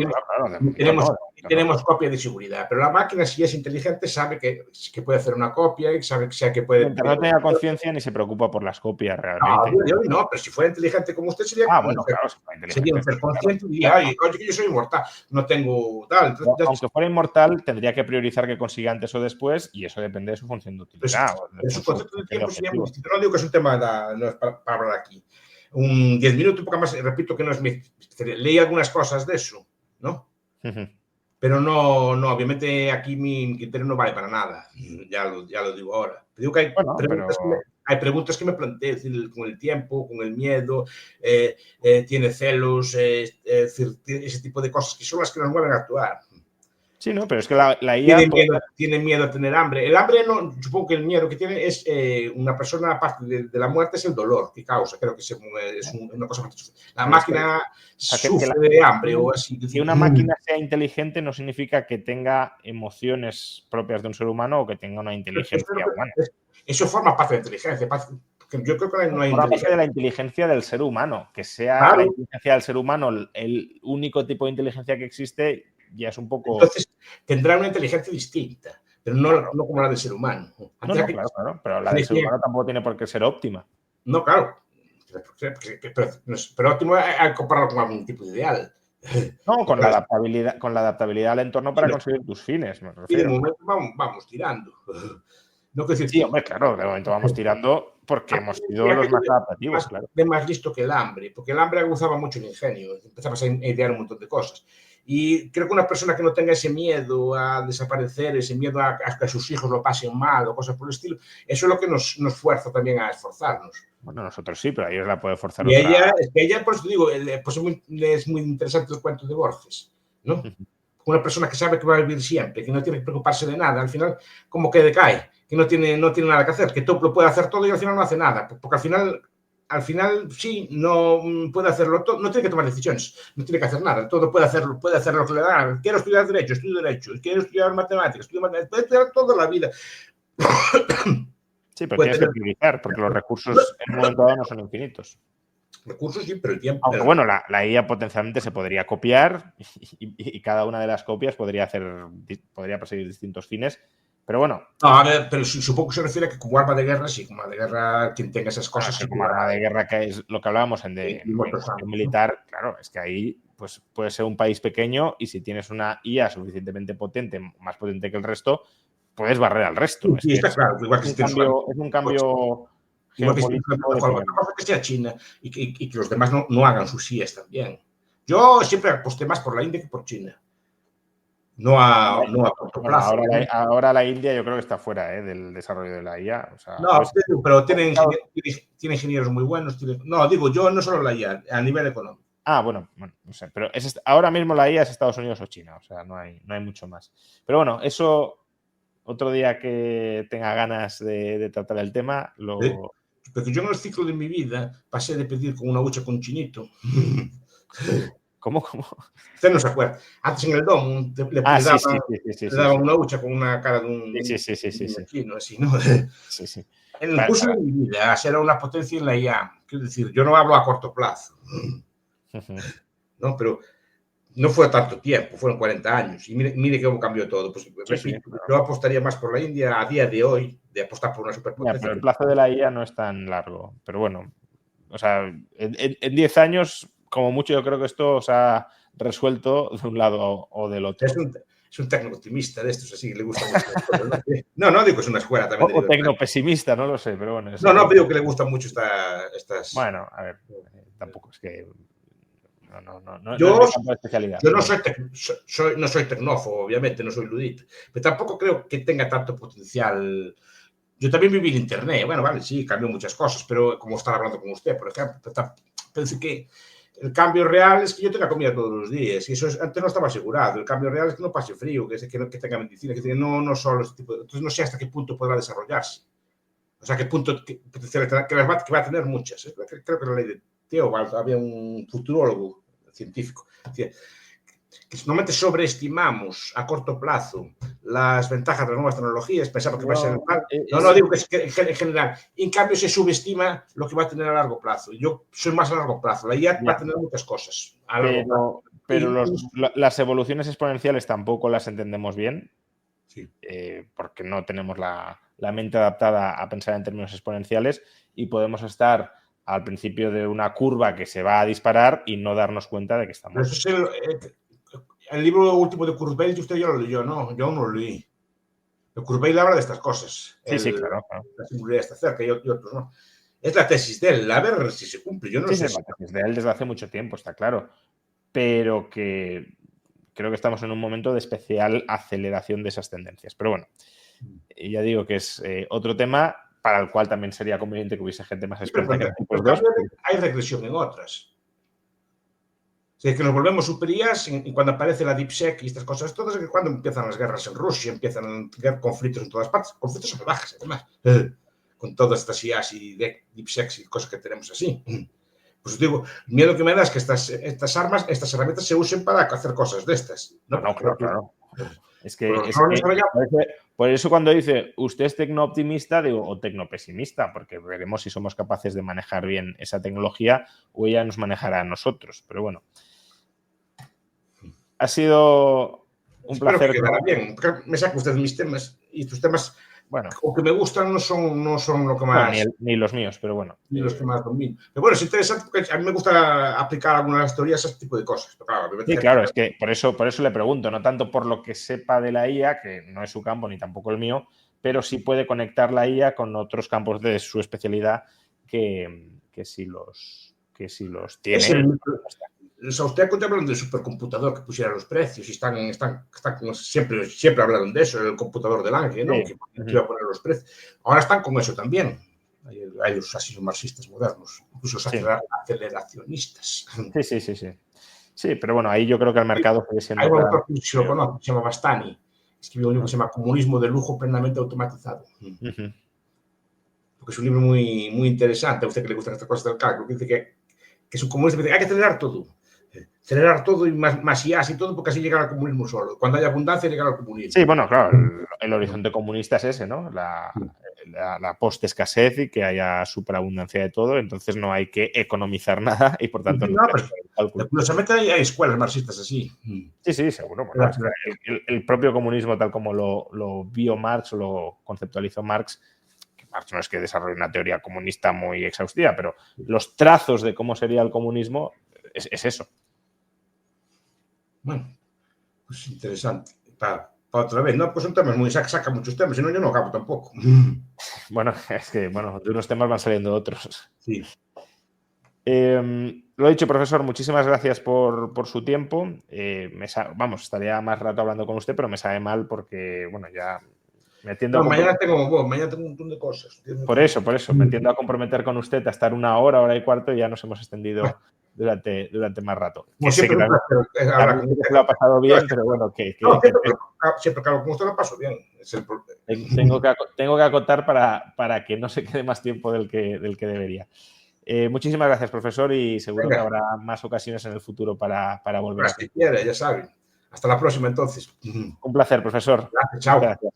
Tenemos copia de seguridad, pero la máquina, si es inteligente, sabe que puede hacer una copia y sabe que puede... Mientras no tenga conciencia ni se preocupa por las copias realmente. No, pero si fuera inteligente como usted sería... Bueno, claro, sería un ser consciente y diría, oye, que yo soy inmortal, no tengo tal. Entonces, aunque fuera inmortal, tendría que priorizar que consiga antes o después y eso depende de su función de utilidad. Su concepto de tiempo sería muy distinto. No digo que es un tema no es para hablar aquí. Un 10 minutos, un poco más, repito que no es mi... Leí algunas cosas de eso, ¿no? Pero no, obviamente aquí mi criterio no vale para nada. Ya lo digo ahora. Digo que hay preguntas que me planteo, es decir, con el tiempo, con el miedo, tiene celos, ese tipo de cosas que son las que nos mueven a actuar. Sí, no, pero es que la IA... Tiene miedo a tener hambre. El hambre, no, supongo que el miedo que tiene es una persona, aparte de la muerte, es el dolor que causa. Creo que es una cosa más... La máquina sufre de hambre o así. Que una máquina sea inteligente no significa que tenga emociones propias de un ser humano o que tenga una inteligencia humana. Eso forma parte de la inteligencia. Yo creo que no hay forma parte de la inteligencia del ser humano. Que sea la inteligencia del ser humano el único tipo de inteligencia que existe... Ya es un poco... Entonces, tendrá una inteligencia distinta, pero no como la del ser humano. Claro, pero la del ser humano tampoco tiene por qué ser óptima. No, claro. Pero óptimo hay que compararlo con algún tipo de ideal. No, con la adaptabilidad al entorno para conseguir tus fines, me refiero. Y de momento vamos tirando. No que decir, sí, hombre, claro, de momento vamos tirando porque hemos sido los más adaptativos, claro. Más listo que el hambre, porque el hambre aguzaba mucho el ingenio, empezabas a idear un montón de cosas. Y creo que una persona que no tenga ese miedo a desaparecer, ese miedo a que sus hijos lo pasen mal o cosas por el estilo, eso es lo que nos fuerza también a esforzarnos. Bueno, nosotros sí, pero a ellos la puede forzar. Y ella, por eso digo, pues es muy interesante el cuento de Borges, ¿no? Una persona que sabe que va a vivir siempre, que no tiene que preocuparse de nada, al final como que decae, que no tiene nada que hacer, que todo lo puede hacer todo y al final no hace nada, porque al final sí, no puede hacerlo todo, no tiene que tomar decisiones, no tiene que hacer nada, todo puede hacer lo que le da. Quiero estudiar Derecho, estudio Derecho, quiero estudiar Matemáticas, puede estudiar toda la vida. Sí, pero tienes que priorizar, porque los recursos en un momento dado no son infinitos. Recursos sí, pero el tiempo... Aunque bueno, la IA potencialmente se podría copiar y cada una de las copias podría perseguir distintos fines. Pero bueno. No, a ver, pero supongo que se refiere a que como arma de guerra, sí, como arma de guerra, quien tenga esas cosas. Sí, como arma de guerra, que es lo que hablábamos en militar, claro, es que ahí pues puede ser un país pequeño y si tienes una IA suficientemente potente, más potente que el resto, puedes barrer al resto. Sí, está claro. Igual que es un cambio geopolítico. Que sea China y que los demás no hagan sus IAs también. Yo siempre aposté más por la India que por China. No a corto plazo. Ahora la India yo creo que está fuera del desarrollo de la IA. O sea, pero tiene ingenieros muy buenos. No, digo, yo no solo la IA, a nivel económico. Bueno, no sé. Pero ahora mismo la IA es Estados Unidos o China. O sea, no hay mucho más. Pero bueno, eso otro día que tenga ganas de tratar el tema, ¿Sí? Porque yo en el ciclo de mi vida pasé de pedir con una hucha con un chinito. ¿Cómo? Usted no se acuerda. Antes en el DOM le daban una hucha con una cara de un chino, así, ¿no? Sí. En el curso de mi vida, era una potencia en la IA. Quiero decir, yo no hablo a corto plazo. ¿No? Pero no fue tanto tiempo, fueron 40 años. Y mire cómo cambió todo. Pues, yo apostaría más por la India a día de hoy, de apostar por una superpotencia. Pero el plazo de la IA no es tan largo. Pero bueno, o sea, en 10 años... Como mucho, yo creo que esto se ha resuelto de un lado o del otro. Es un tecno optimista de estos, así que le gusta mucho. No, digo que es una escuela también. O tecno pesimista, no lo sé, pero bueno. No, digo que le gustan mucho estas... Bueno, a ver, tampoco es que... No yo es mi especialidad. Yo no soy tecnófobo, obviamente, no soy ludito, pero tampoco creo que tenga tanto potencial. Yo también viví en Internet. Bueno, vale, sí, cambió muchas cosas, pero como estar hablando con usted, por ejemplo, pensé que el cambio real es que yo tenga comida todos los días y eso antes no estaba asegurado. El cambio real es que no pase frío, que tenga medicina, que no solo ese tipo de... Entonces no sé hasta qué punto podrá desarrollarse. O sea, qué punto que va a tener muchas. Creo que la ley de Theobald había un futurólogo científico. Decía que normalmente sobreestimamos a corto plazo las ventajas de las nuevas tecnologías, pensamos que va a ser mal. No digo que en general. En cambio, se subestima lo que va a tener a largo plazo. Yo soy más a largo plazo. La IA va a tener muchas cosas. pero las evoluciones exponenciales tampoco las entendemos bien, Sí. porque no tenemos la mente adaptada a pensar en términos exponenciales y podemos estar al principio de una curva que se va a disparar y no darnos cuenta de que Pero estamos... eso es el libro último de Kurzweil, usted ya lo leyó, ¿no? Yo no lo leí. El Kurzweil habla de estas cosas. Sí, claro. La singularidad está cerca y otros no. Es la tesis de él, a ver si se cumple. Yo no Sí, sé es la tesis de él desde hace mucho tiempo, está claro, pero que creo que estamos en un momento de especial aceleración de esas tendencias. Pero bueno, ya digo que es otro tema para el cual también sería conveniente que hubiese gente más experta que nosotros dos. Hay regresión en otras. Es que nos volvemos superías y cuando aparece la DeepSec y estas cosas todas, es que cuando empiezan las guerras en Rusia, empiezan conflictos en todas partes, conflictos salvajes, además, con todas estas IAs y DeepSec y cosas que tenemos así. Pues os digo, el miedo que me da es que estas armas, estas herramientas se usen para hacer cosas de estas. No, claro. Es que por eso cuando dice usted es tecnooptimista, digo, o tecnopesimista, porque veremos si somos capaces de manejar bien esa tecnología o ella nos manejará a nosotros. Pero bueno, ha sido un placer. Que bien. Me saca usted mis temas y tus temas, bueno, o que me gustan, no son lo que más... ni los míos, pero bueno. Ni los que más domino. Pero bueno, es interesante porque a mí me gusta aplicar algunas teorías a este tipo de cosas. Pero claro, sí, claro, es que por eso le pregunto, no tanto por lo que sepa de la IA, que no es su campo ni tampoco el mío, pero sí puede conectar la IA con otros campos de su especialidad que sí los tiene. O sea, usted cuando hablan del supercomputador que pusiera los precios y están siempre hablaron de eso, el computador del Ángel, ¿no? Sí. Que iba a poner los precios. Ahora están con eso también. Hay los así marxistas modernos, incluso los aceleracionistas. Sí. Sí, pero bueno, ahí yo creo que el mercado sigue siendo... Hay un autor que se lo conoce, se llama Bastani, escribió un libro que se llama Comunismo de lujo plenamente automatizado. Porque es un libro muy, muy interesante, a usted que le gustan estas cosas del cálculo, que dice que es un comunista, que hay que acelerar todo y más IAs y todo, porque así llega al comunismo solo. Cuando hay abundancia, llega al comunismo. Sí, bueno, claro, el horizonte comunista es ese, ¿no? La post-escasez y que haya superabundancia de todo, entonces no hay que economizar nada y por tanto... Curiosamente hay escuelas marxistas así. Sí, seguro. Bueno, el propio comunismo, tal como lo vio Marx o lo conceptualizó Marx, que Marx no es que desarrolle una teoría comunista muy exhaustiva, pero los trazos de cómo sería el comunismo es eso. Bueno, pues interesante. Para otra vez, ¿no? Pues son temas muy... Saca muchos temas, si no, yo no acabo tampoco. Bueno, es que, de unos temas van saliendo otros. Sí. Lo dicho, profesor, muchísimas gracias por su tiempo. Estaría más rato hablando con usted, pero me sabe mal porque, bueno, ya me tiendo a mañana tengo un montón de cosas. Por eso, me tiendo a comprometer con usted a estar una hora y cuarto y ya nos hemos extendido durante más rato. Como siempre, se lo ha pasado bien, pero bueno, siempre claro, como usted lo paso bien. Tengo que acotar para que no se quede más tiempo del que debería. Muchísimas gracias, profesor, y seguro que habrá más ocasiones en el futuro para volver. Si quiere, ya saben. Hasta la próxima, entonces. Un placer, profesor. Gracias, chao. Gracias.